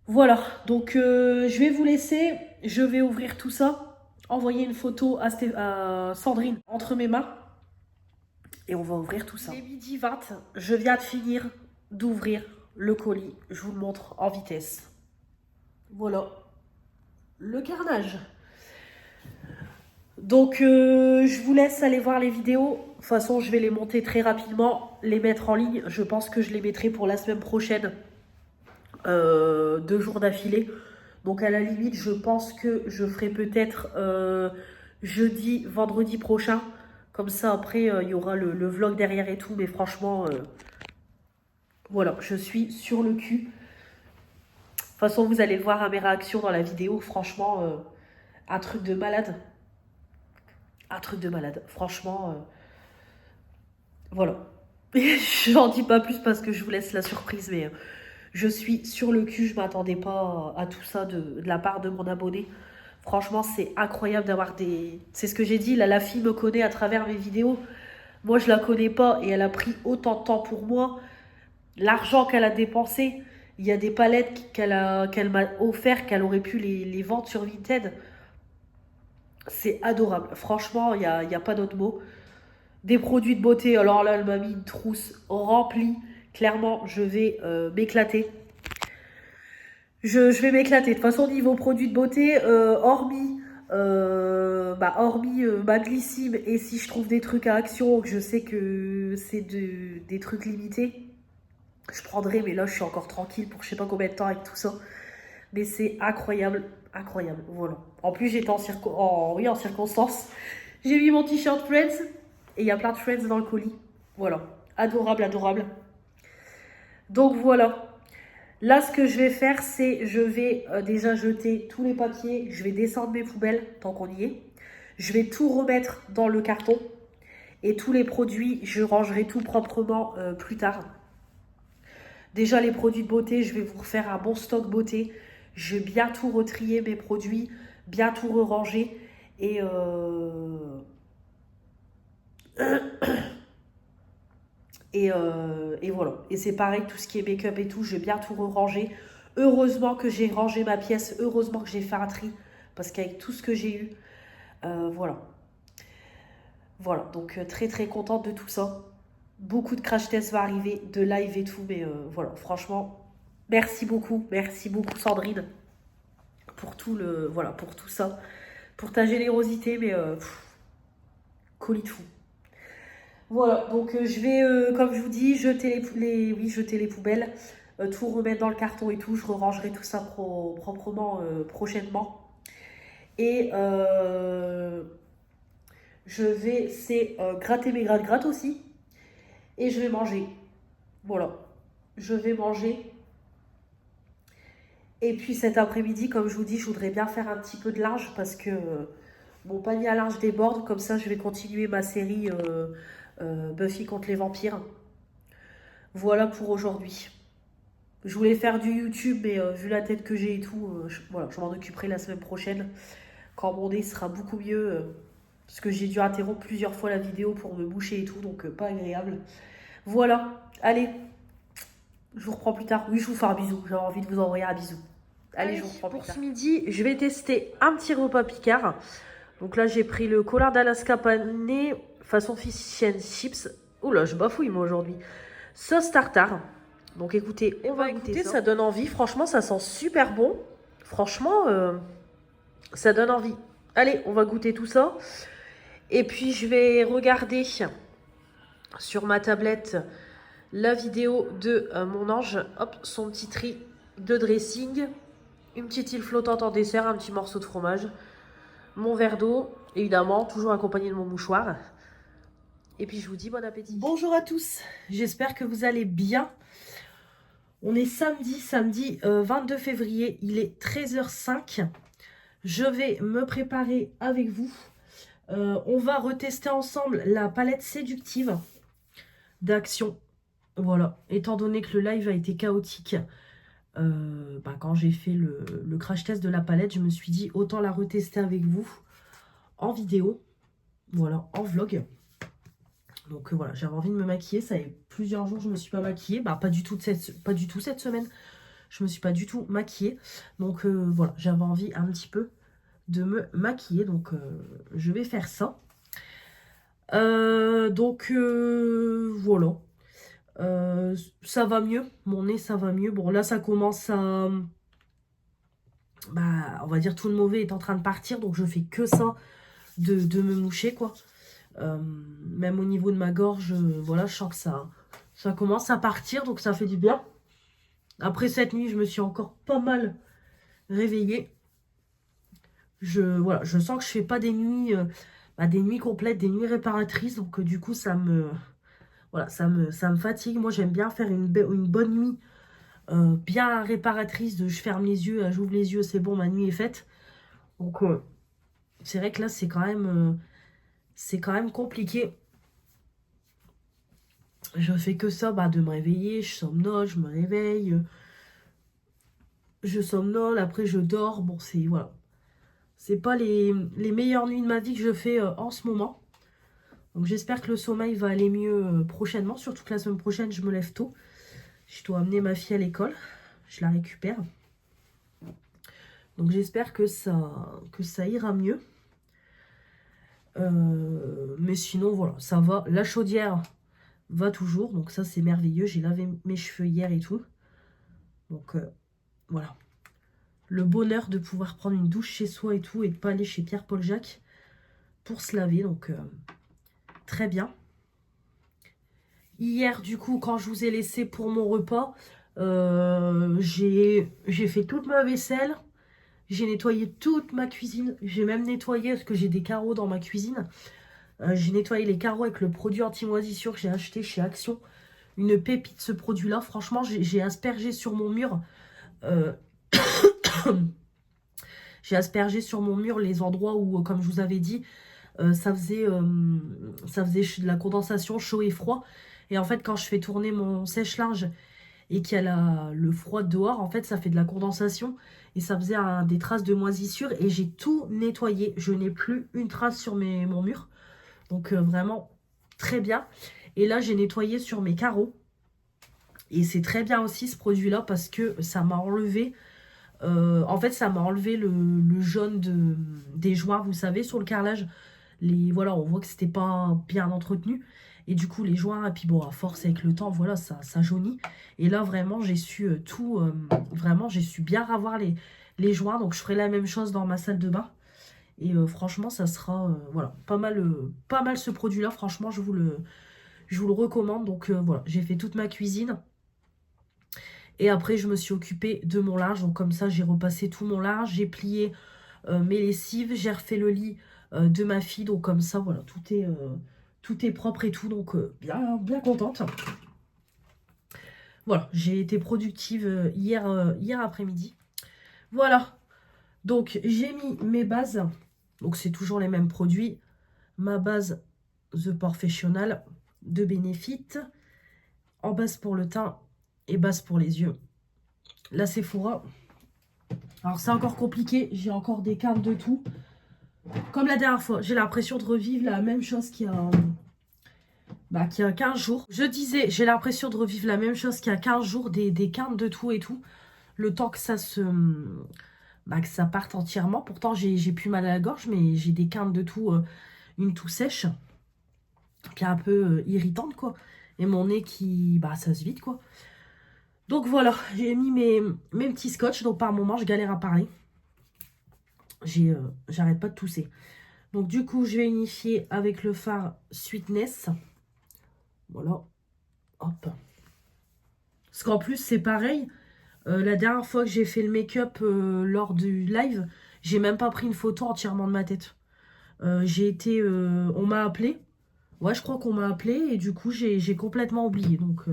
Voilà, donc je vais vous laisser. Je vais ouvrir tout ça, envoyer une photo à Sandrine entre mes mains. Et on va ouvrir tout ça. Il est midi 20, je viens de finir d'ouvrir le colis. Je vous le montre en vitesse. Voilà, le carnage. Donc, je vous laisse aller voir les vidéos. De toute façon, je vais les monter très rapidement, les mettre en ligne. Je pense que je les mettrai pour la semaine prochaine, 2 jours d'affilée. Donc, à la limite, je pense que je ferai peut-être jeudi, vendredi prochain. Comme ça, après, il y aura le vlog derrière et tout. Mais franchement, voilà, je suis sur le cul. De toute façon, vous allez le voir à mes réactions dans la vidéo. Franchement, un truc de malade. Un truc de malade. Franchement, voilà. J'en dis pas plus parce que je vous laisse la surprise, mais je suis sur le cul. Je m'attendais pas à tout ça de la part de mon abonné. Franchement, c'est incroyable d'avoir des... C'est ce que j'ai dit, là, la fille me connaît à travers mes vidéos. Moi, je la connais pas et elle a pris autant de temps pour moi. L'argent qu'elle a dépensé, il y a des palettes qu'elle m'a offert, qu'elle aurait pu les vendre sur Vinted. C'est adorable. Franchement, il y a pas d'autre mot. Des produits de beauté. Alors là, elle m'a mis une trousse remplie. Clairement, je vais m'éclater. Je vais m'éclater. De toute façon, niveau produits de beauté, hormis ma glycime, et si je trouve des trucs à Action, que je sais que c'est des trucs limités, je prendrai. Mais là, je suis encore tranquille pour je sais pas combien de temps avec tout ça. Mais c'est incroyable, incroyable. Voilà. En plus, j'étais en circonstance. J'ai mis mon t-shirt Friends. Et il y a plein de Friends dans le colis. Voilà. Adorable, adorable. Donc voilà. Là, ce que je vais faire, c'est je vais déjà jeter tous les papiers. Je vais descendre mes poubelles, tant qu'on y est. Je vais tout remettre dans le carton. Et tous les produits, je rangerai tout proprement plus tard. Déjà, les produits de beauté, je vais vous refaire un bon stock beauté. Je vais bien tout retrier mes produits, bien tout re-ranger. Et et voilà. Et c'est pareil, tout ce qui est make-up et tout, je vais bien tout re-ranger. Heureusement que j'ai rangé ma pièce, heureusement que j'ai fait un tri, parce qu'avec tout ce que j'ai eu, voilà. Voilà, donc très très contente de tout ça. Beaucoup de crash tests va arriver, de live et tout, mais voilà, franchement, merci beaucoup Sandrine. pour tout voilà, pour tout ça, pour ta générosité, mais colis de fou. Voilà, donc je vais, comme je vous dis, jeter les poubelles, tout remettre dans le carton et tout. Je rangerai tout ça proprement prochainement. Et je vais, gratter mes gratte-gratte aussi. Et je vais manger. Voilà, je vais manger. Et puis cet après-midi, comme je vous dis, je voudrais bien faire un petit peu de linge parce que mon panier à linge déborde. Comme ça, je vais continuer ma série Buffy contre les vampires. Voilà pour aujourd'hui. Je voulais faire du YouTube, mais vu la tête que j'ai et tout, voilà, je m'en occuperai la semaine prochaine. Quand mon nez sera beaucoup mieux. Parce que j'ai dû interrompre plusieurs fois la vidéo pour me boucher et tout, donc pas agréable. Voilà, allez, je vous reprends plus tard. Oui, je vous fais un bisou, j'avais envie de vous envoyer un bisou. Allez, je vous reprends plus tard. Pour ce midi, je vais tester un petit repas Picard. Donc là, j'ai pris le collard d'Alaska pané façon fish and chips. Oula, je bafouille moi aujourd'hui. Sauce tartare. Donc écoutez, on va goûter ça. Ça donne envie, franchement, ça sent super bon. Franchement, ça donne envie. Allez, on va goûter tout ça. Et puis, je vais regarder sur ma tablette la vidéo de mon ange. Hop, son petit tri de dressing. Une petite île flottante en dessert, un petit morceau de fromage. Mon verre d'eau, évidemment, toujours accompagné de mon mouchoir. Et puis, je vous dis bon appétit. Bonjour à tous, j'espère que vous allez bien. On est samedi 22 février, il est 13h05. Je vais me préparer avec vous. On va retester ensemble la palette séductive d'Action. Voilà, étant donné que le live a été chaotique, quand j'ai fait le crash test de la palette, je me suis dit autant la retester avec vous en vidéo, voilà, en vlog. Donc voilà, j'avais envie de me maquiller, ça fait plusieurs jours que je ne me suis pas maquillée, pas du tout cette semaine, je me suis pas du tout maquillée. Donc voilà, j'avais envie un petit peu de me maquiller, donc je vais faire ça. Voilà, ça va mieux, mon nez ça va mieux. Bon là ça commence à, on va dire tout le mauvais est en train de partir, donc je fais que ça de me moucher quoi. Même au niveau de ma gorge, voilà, je sens que ça commence à partir, donc ça fait du bien. Après cette nuit, je me suis encore pas mal réveillée. Voilà, je sens que je fais pas des nuits complètes, des nuits réparatrices, donc du coup ça me fatigue. Moi j'aime bien faire une bonne nuit bien réparatrice, je ferme les yeux, j'ouvre les yeux, c'est bon, ma nuit est faite. Donc c'est vrai que là c'est quand même compliqué. Je fais que ça, de me réveiller, je somnole, je me réveille, je somnole, après je dors. Bon, voilà. C'est pas les meilleures nuits de ma vie que je fais en ce moment. Donc j'espère que le sommeil va aller mieux prochainement. Surtout que la semaine prochaine, je me lève tôt. Je dois amener ma fille à l'école. Je la récupère. Donc j'espère que ça ira mieux. Mais sinon, voilà, ça va. La chaudière va toujours. Donc ça, c'est merveilleux. J'ai lavé mes cheveux hier et tout. Donc voilà. Le bonheur de pouvoir prendre une douche chez soi et tout, et de pas aller chez Pierre-Paul Jacques pour se laver, donc très bien. Hier, du coup, quand je vous ai laissé pour mon repas, j'ai fait toute ma vaisselle, j'ai nettoyé toute ma cuisine, j'ai même nettoyé, parce que j'ai des carreaux dans ma cuisine, j'ai nettoyé les carreaux avec le produit anti-moisissure que j'ai acheté chez Action, une pépite ce produit-là, franchement, j'ai aspergé sur mon mur... J'ai aspergé sur mon mur les endroits où, comme je vous avais dit, ça faisait de la condensation chaud et froid. Et en fait, quand je fais tourner mon sèche-linge et qu'il y a le froid dehors, en fait, ça fait de la condensation. Et ça faisait des traces de moisissure. Et j'ai tout nettoyé. Je n'ai plus une trace sur mon mur. Donc, vraiment, très bien. Et là, j'ai nettoyé sur mes carreaux. Et c'est très bien aussi, ce produit-là, parce que ça m'a enlevé... en fait, ça m'a enlevé le jaune des joints, vous savez, sur le carrelage. Voilà, on voit que c'était pas bien entretenu. Et du coup, les joints, et puis bon, à force, avec le temps, voilà, ça jaunit. Et là, vraiment, j'ai su vraiment, j'ai su bien ravoir les les joints. Donc je ferai la même chose dans ma salle de bain. Et franchement, ça sera voilà, pas mal ce produit-là. Franchement, je vous le recommande. Donc voilà, j'ai fait toute ma cuisine. Et après, je me suis occupée de mon linge. Donc comme ça, j'ai repassé tout mon linge. J'ai plié mes lessives. J'ai refait le lit de ma fille. Donc comme ça, voilà, tout est propre et tout. Donc bien contente. Voilà, j'ai été productive hier après-midi. Voilà, donc j'ai mis mes bases. Donc c'est toujours les mêmes produits. Ma base The Professional de Benefit. En base pour le teint et base pour les yeux. La Sephora. Alors c'est encore compliqué, j'ai encore des cartes de tout. Comme la dernière fois, j'ai l'impression de revivre la même chose qu'il y a 15 jours. Je disais, j'ai l'impression de revivre la même chose qu'il y a 15 jours, des cartes de tout et tout. Le temps que ça que ça parte entièrement. Pourtant, j'ai plus mal à la gorge, mais j'ai des quintes de tout, une toux sèche, qui est un peu irritante, quoi. Et mon nez qui, ça se vide, quoi. Donc voilà, j'ai mis mes petits scotch. Donc par moment, je galère à parler. J'arrête pas de tousser. Donc du coup, je vais unifier avec le fard Sweetness. Voilà. Hop. Parce qu'en plus, c'est pareil. La dernière fois que j'ai fait le make-up lors du live, j'ai même pas pris une photo entièrement de ma tête. On m'a appelé. Ouais, je crois qu'on m'a appelé et du coup, j'ai complètement oublié. Donc,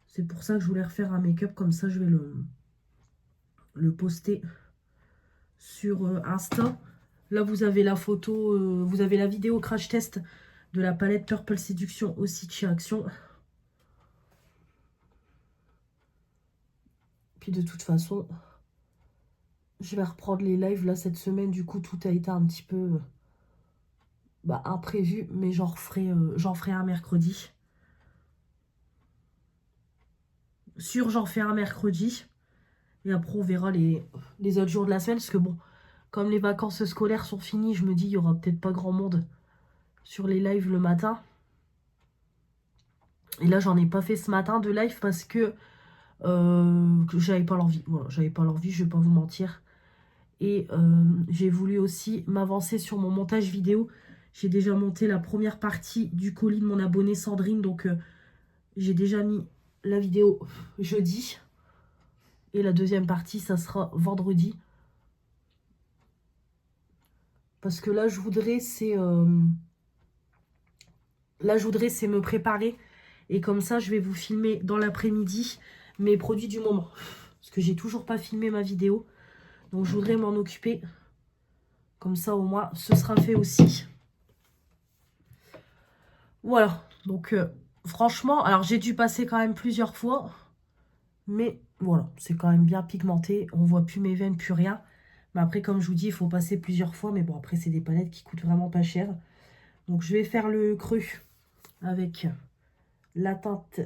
c'est pour ça que je voulais refaire un make-up. Comme ça, je vais le poster sur Insta. Là, vous avez la photo, vous avez la vidéo crash test de la palette Purple Séduction aussi de chez Action. Puis de toute façon, je vais reprendre les lives là cette semaine. Du coup, tout a été un petit peu imprévu, mais j'en ferai un mercredi. Sûr, j'en fais un mercredi. Et après, on verra les autres jours de la semaine. Parce que bon, comme les vacances scolaires sont finies, je me dis, il n'y aura peut-être pas grand monde sur les lives le matin. Et là, j'en ai pas fait ce matin de live parce que j'avais pas l'envie. Voilà, j'avais pas l'envie, je vais pas vous mentir. Et j'ai voulu aussi m'avancer sur mon montage vidéo. J'ai déjà monté la première partie du colis de mon abonnée Sandrine. Donc, j'ai déjà mis la vidéo jeudi. Et la deuxième partie, ça sera vendredi. Parce que là, je voudrais, c'est me préparer. Et comme ça, je vais vous filmer dans l'après-midi mes produits du moment. Parce que j'ai toujours pas filmé ma vidéo. Donc, je voudrais m'en occuper. Comme ça, au moins, ce sera fait aussi. Voilà. Donc, franchement, alors j'ai dû passer quand même plusieurs fois. Mais voilà, c'est quand même bien pigmenté. On voit plus mes veines, plus rien. Mais après, comme je vous dis, il faut passer plusieurs fois. Mais bon, après, c'est des palettes qui coûtent vraiment pas cher. Donc, je vais faire le cru avec la teinte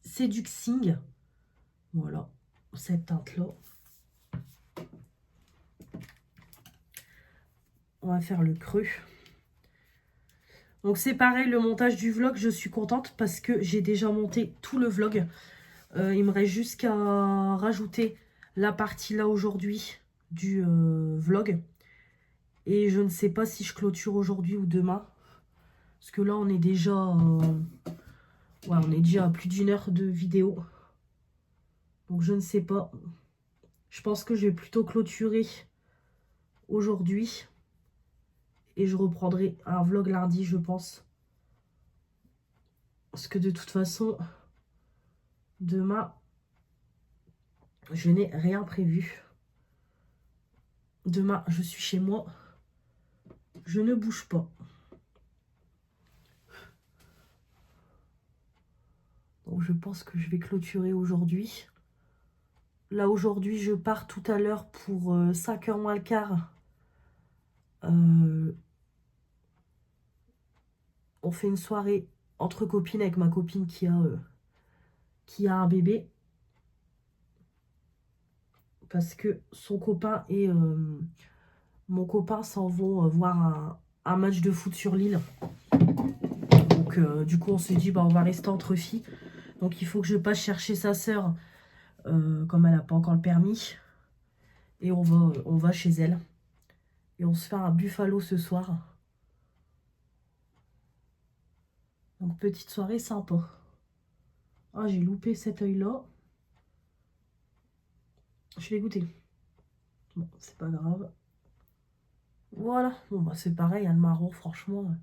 Seduxing. Voilà, cette teinte-là. On va faire le cru. Donc, c'est pareil, le montage du vlog, je suis contente parce que j'ai déjà monté tout le vlog. Il me reste juste qu'à rajouter la partie là aujourd'hui du vlog. Et je ne sais pas si je clôture aujourd'hui ou demain. Parce que là, on est déjà à plus d'une heure de vidéo. Donc, je ne sais pas. Je pense que je vais plutôt clôturer aujourd'hui. Et je reprendrai un vlog lundi, je pense. Parce que de toute façon, demain, je n'ai rien prévu. Demain, je suis chez moi. Je ne bouge pas. Donc, je pense que je vais clôturer aujourd'hui. Là, aujourd'hui, je pars tout à l'heure pour 5h moins le quart. On fait une soirée entre copines avec ma copine qui a un bébé. Parce que son copain et mon copain s'en vont voir un match de foot sur l'île. Donc, du coup, on s'est dit, on va rester entre filles. Donc, il faut que je passe chercher sa sœur, comme elle n'a pas encore le permis. Et on va chez elle. Et on se fait un buffalo ce soir. Donc petite soirée sympa. Ah, j'ai loupé cet œil-là. Je l'ai goûté. Bon, c'est pas grave. Voilà. Bon, bah c'est pareil, hein, le marron, franchement.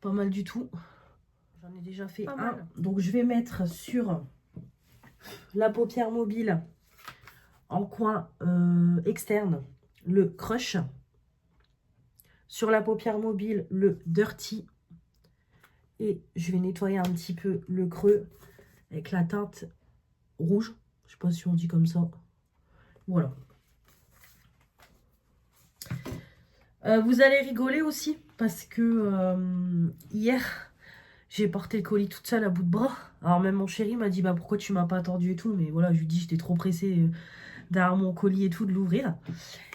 Pas mal du tout. J'en ai déjà fait un. Donc je vais mettre sur la paupière mobile en coin externe le Crush. Sur la paupière mobile le Dirty. Et je vais nettoyer un petit peu le creux avec la teinte rouge. Je sais pas si on dit comme ça. Voilà. Vous allez rigoler aussi parce que hier, j'ai porté le colis toute seule à bout de bras. Alors même mon chéri m'a dit bah pourquoi tu m'as pas attendu et tout. Mais voilà, je lui dis j'étais trop pressée derrière mon colis et tout de l'ouvrir.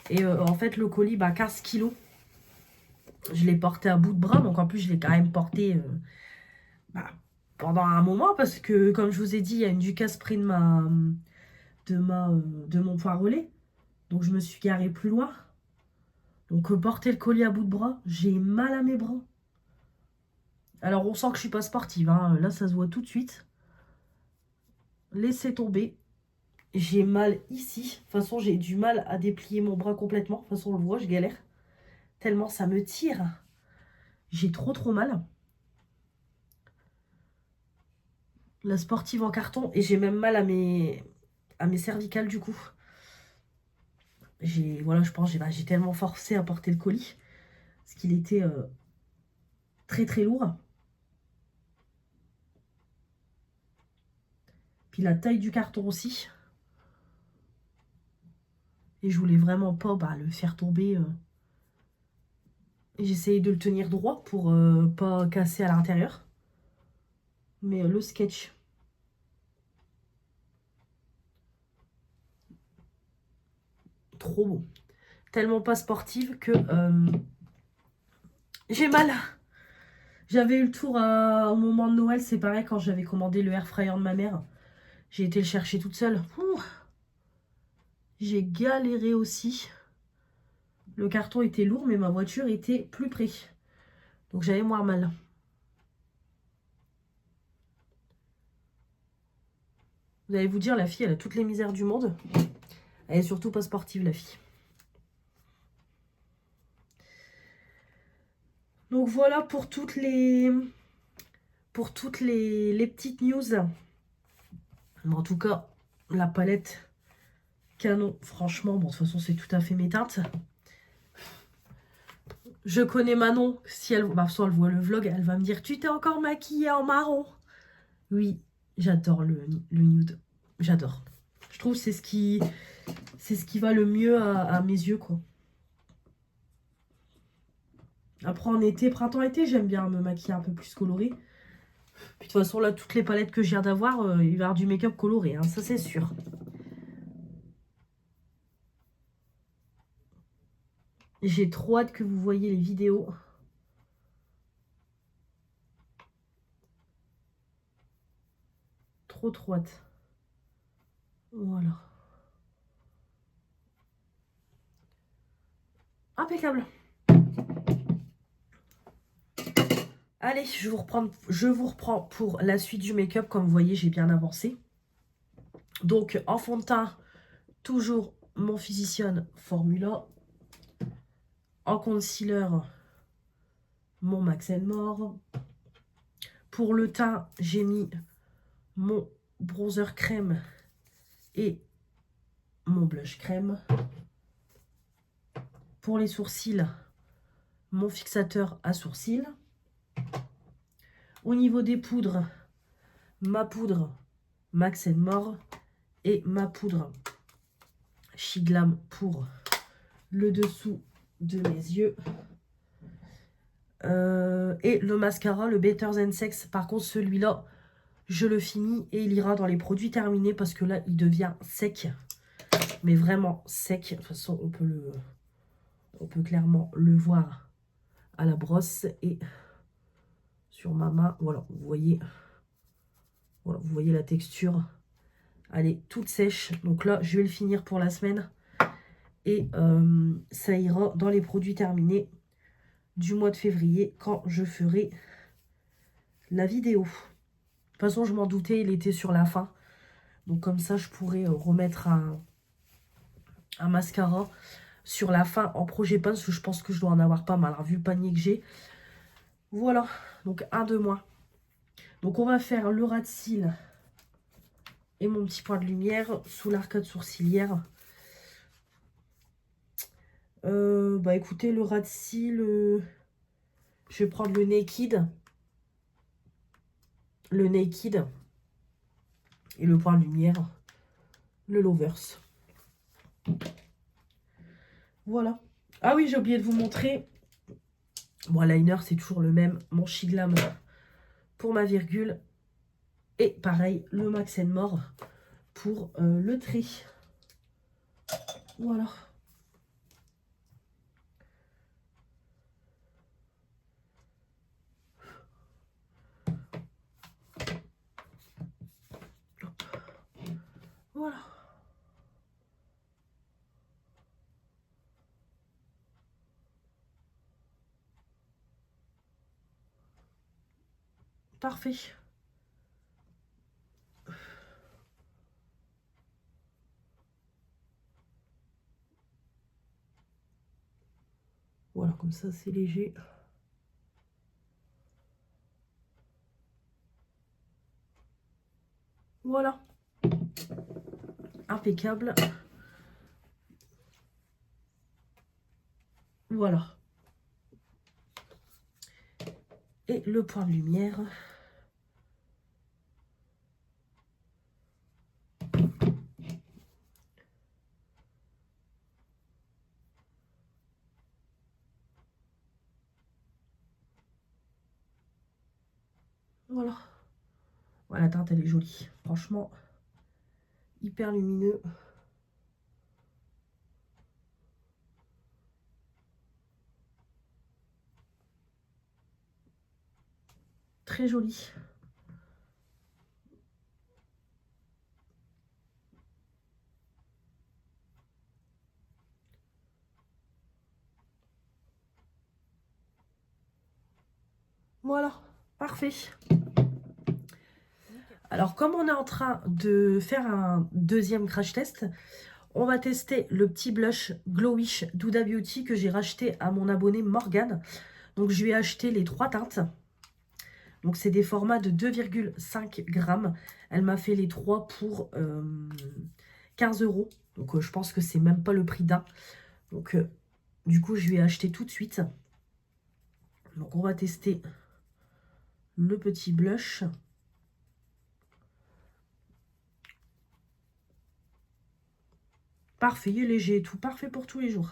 Et en fait le colis, bah 15 kilos. Je l'ai porté à bout de bras. Donc en plus je l'ai quand même porté bah, pendant un moment. Parce que comme je vous ai dit, il y a une Ducasse près de mon point relais. Donc je me suis garée plus loin. Donc porter le colis à bout de bras, j'ai mal à mes bras. Alors on sent que je suis pas sportive, hein. Là ça se voit tout de suite. Laissez tomber. J'ai mal ici. De toute façon j'ai du mal à déplier mon bras complètement. De toute façon on le voit, je galère. Tellement ça me tire. J'ai trop mal. La sportive en carton. Et j'ai même mal à mes cervicales du coup. Voilà, je pense j'ai tellement forcé à porter le colis. Parce qu'il était très lourd. Puis la taille du carton aussi. Et je voulais vraiment pas le faire tomber. J'essayais de le tenir droit pour pas casser à l'intérieur. Mais le sketch. Trop beau. Tellement pas sportive que j'ai mal. J'avais eu le tour au moment de Noël. C'est pareil quand j'avais commandé le air fryer de ma mère. J'ai été le chercher toute seule. J'ai galéré aussi. Le carton était lourd, mais ma voiture était plus près. Donc j'avais moins mal. Vous allez vous dire, la fille, elle a toutes les misères du monde. Elle est surtout pas sportive, la fille. Donc voilà pour toutes les petites news. Mais en tout cas, la palette canon, franchement, bon, de toute façon, c'est tout à fait mes teintes. Je connais Manon, si elle, soit elle voit le vlog, elle va me dire, tu t'es encore maquillée en marron. Oui, j'adore le nude. J'adore. Je trouve que c'est ce qui va le mieux à mes yeux, quoi. Après, en été, printemps-été, j'aime bien me maquiller un peu plus coloré. Puis de toute façon, là, toutes les palettes que je viens d'avoir, il va y avoir du make-up coloré, hein, ça c'est sûr. J'ai trop hâte que vous voyez les vidéos. Trop hâte. Voilà. Impeccable. Allez, je vous reprends pour la suite du make-up. Comme vous voyez, j'ai bien avancé. Donc, en fond de teint, toujours mon Physician Formula. En concealer, mon Max More. Pour le teint, j'ai mis mon bronzer crème et mon blush crème. Pour les sourcils, mon fixateur à sourcils. Au niveau des poudres, ma poudre Max More et ma poudre Shiglam pour le dessous de mes yeux. Et le mascara, le Better Than Sex. Par contre, celui-là, je le finis et il ira dans les produits terminés parce que là, il devient sec. Mais vraiment sec. De toute façon, on peut clairement le voir à la brosse et sur ma main. Voilà, vous voyez la texture Elle est toute sèche. Donc là, je vais le finir pour la semaine. Et ça ira dans les produits terminés du mois de février quand je ferai la vidéo. De toute façon, je m'en doutais, il était sur la fin. Donc comme ça, je pourrais remettre un mascara sur la fin en projet pan, parce que je pense que je dois en avoir pas mal, hein, vu le panier que j'ai. Voilà, donc un de moins. Donc on va faire le ras de cils et mon petit point de lumière sous l'arcade sourcilière. Bah écoutez, le ras de cils, je vais prendre le Naked. Le Naked. Et le point de lumière, le Lovers. Voilà. Ah oui, j'ai oublié de vous montrer. Bon, liner, c'est toujours le même. Mon Shiglam pour ma virgule. Et pareil, le Max More pour le trait. Voilà. Voilà. Parfait. Voilà, comme ça, c'est léger. Voilà. Impeccable. Voilà. Et le point de lumière. Voilà. Voilà, la teinte, elle est jolie. Franchement, hyper lumineux. Très joli. Voilà, parfait. Alors, comme on est en train de faire un deuxième crash test, on va tester le petit blush Glowish d'Huda Beauty que j'ai racheté à mon abonné Morgane. Donc, je lui ai acheté les 3 teintes. Donc, c'est des formats de 2,5 grammes. Elle m'a fait les 3 pour 15 €. Donc, je pense que c'est même pas le prix d'un. Donc, du coup, je lui ai acheté tout de suite. Donc, on va tester le petit blush. Parfait, il est léger et tout. Parfait pour tous les jours.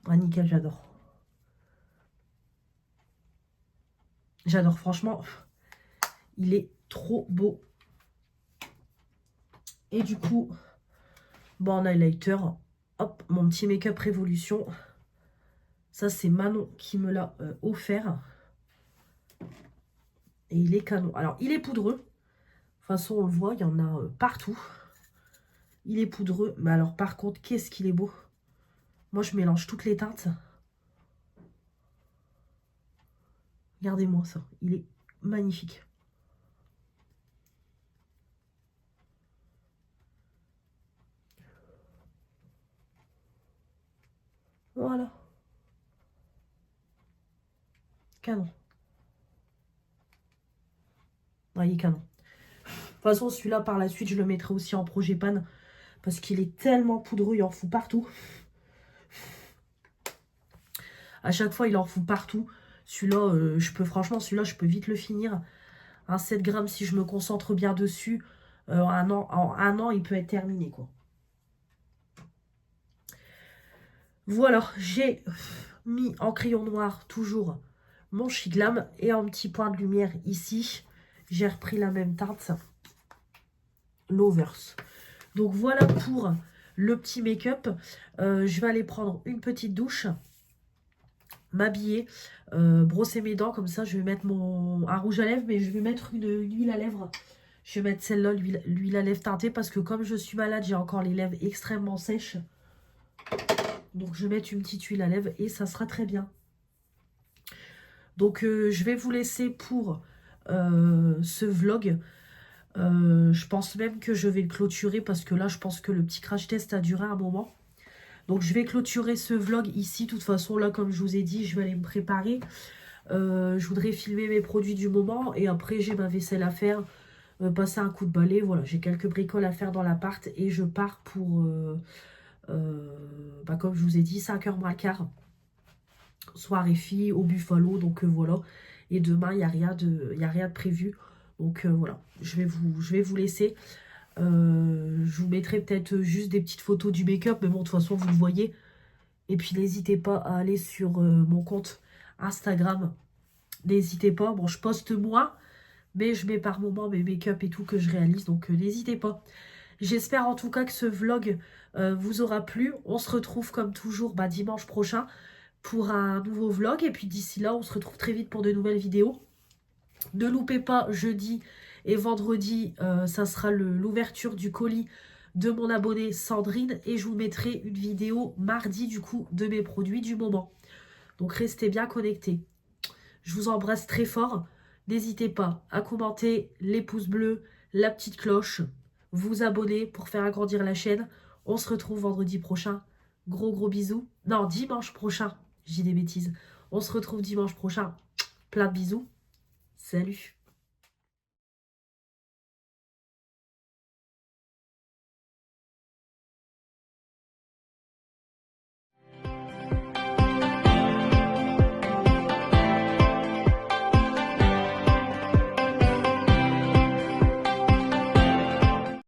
Ah, nickel, j'adore. J'adore, franchement. Il est trop beau. Et du coup, bon, en highlighter, hop, mon petit make-up Révolution. Ça, c'est Manon qui me l'a offert. Et il est canon. Alors, il est poudreux. De toute façon, on le voit, il y en a partout. Il est poudreux. Mais alors, par contre, qu'est-ce qu'il est beau. Moi, je mélange toutes les teintes. Regardez-moi ça. Il est magnifique. Voilà. Canon. Ouais, il est canon. De toute façon, celui-là, par la suite, je le mettrai aussi en projet pan. Parce qu'il est tellement poudreux, il en fout partout. À chaque fois, il en fout partout. Celui-là, franchement, celui-là, je peux vite le finir. Un 7 grammes, si je me concentre bien dessus, en un an, il peut être terminé, quoi. Voilà, j'ai mis en crayon noir, toujours, mon Shiglam. Et en petit point de lumière, ici, j'ai repris la même teinte, Lovers. Donc, voilà pour le petit make-up. Je vais aller prendre une petite douche. m'habiller, brosser mes dents. Comme ça, je vais mettre un rouge à lèvres, mais je vais mettre une huile à lèvres. Je vais mettre celle-là, l'huile à lèvres teintée, parce que comme je suis malade, j'ai encore les lèvres extrêmement sèches. Donc, je vais mettre une petite huile à lèvres et ça sera très bien. Donc, je vais vous laisser pour ce vlog. Je pense même que je vais le clôturer parce que là, je pense que le petit crash test a duré un moment. Donc, je vais clôturer ce vlog ici. De toute façon, là, comme je vous ai dit, je vais aller me préparer. Je voudrais filmer mes produits du moment et après, j'ai ma vaisselle à faire, passer un coup de balai. Voilà, j'ai quelques bricoles à faire dans l'appart et je pars pour, comme je vous ai dit, 5h moins le quart. Soirée fille au Buffalo. Donc, voilà. Et demain, il n'y a rien de prévu. Donc, voilà, je vais vous laisser. Je vous mettrai peut-être juste des petites photos du make-up, mais bon, de toute façon, vous le voyez. Et puis, n'hésitez pas à aller sur mon compte Instagram. N'hésitez pas. Bon, je poste moins, mais je mets par moment mes make-up et tout que je réalise. Donc, n'hésitez pas. J'espère en tout cas que ce vlog vous aura plu. On se retrouve comme toujours dimanche prochain pour un nouveau vlog. Et puis, d'ici là, on se retrouve très vite pour de nouvelles vidéos. Ne loupez pas, jeudi et vendredi, ça sera l'ouverture du colis de mon abonnée Sandrine. Et je vous mettrai une vidéo mardi, du coup, de mes produits du moment. Donc, restez bien connectés. Je vous embrasse très fort. N'hésitez pas à commenter, les pouces bleus, la petite cloche, vous abonner pour faire agrandir la chaîne. On se retrouve vendredi prochain. Gros bisous. Non, dimanche prochain. J'ai des bêtises. On se retrouve dimanche prochain. Plein de bisous. Salut.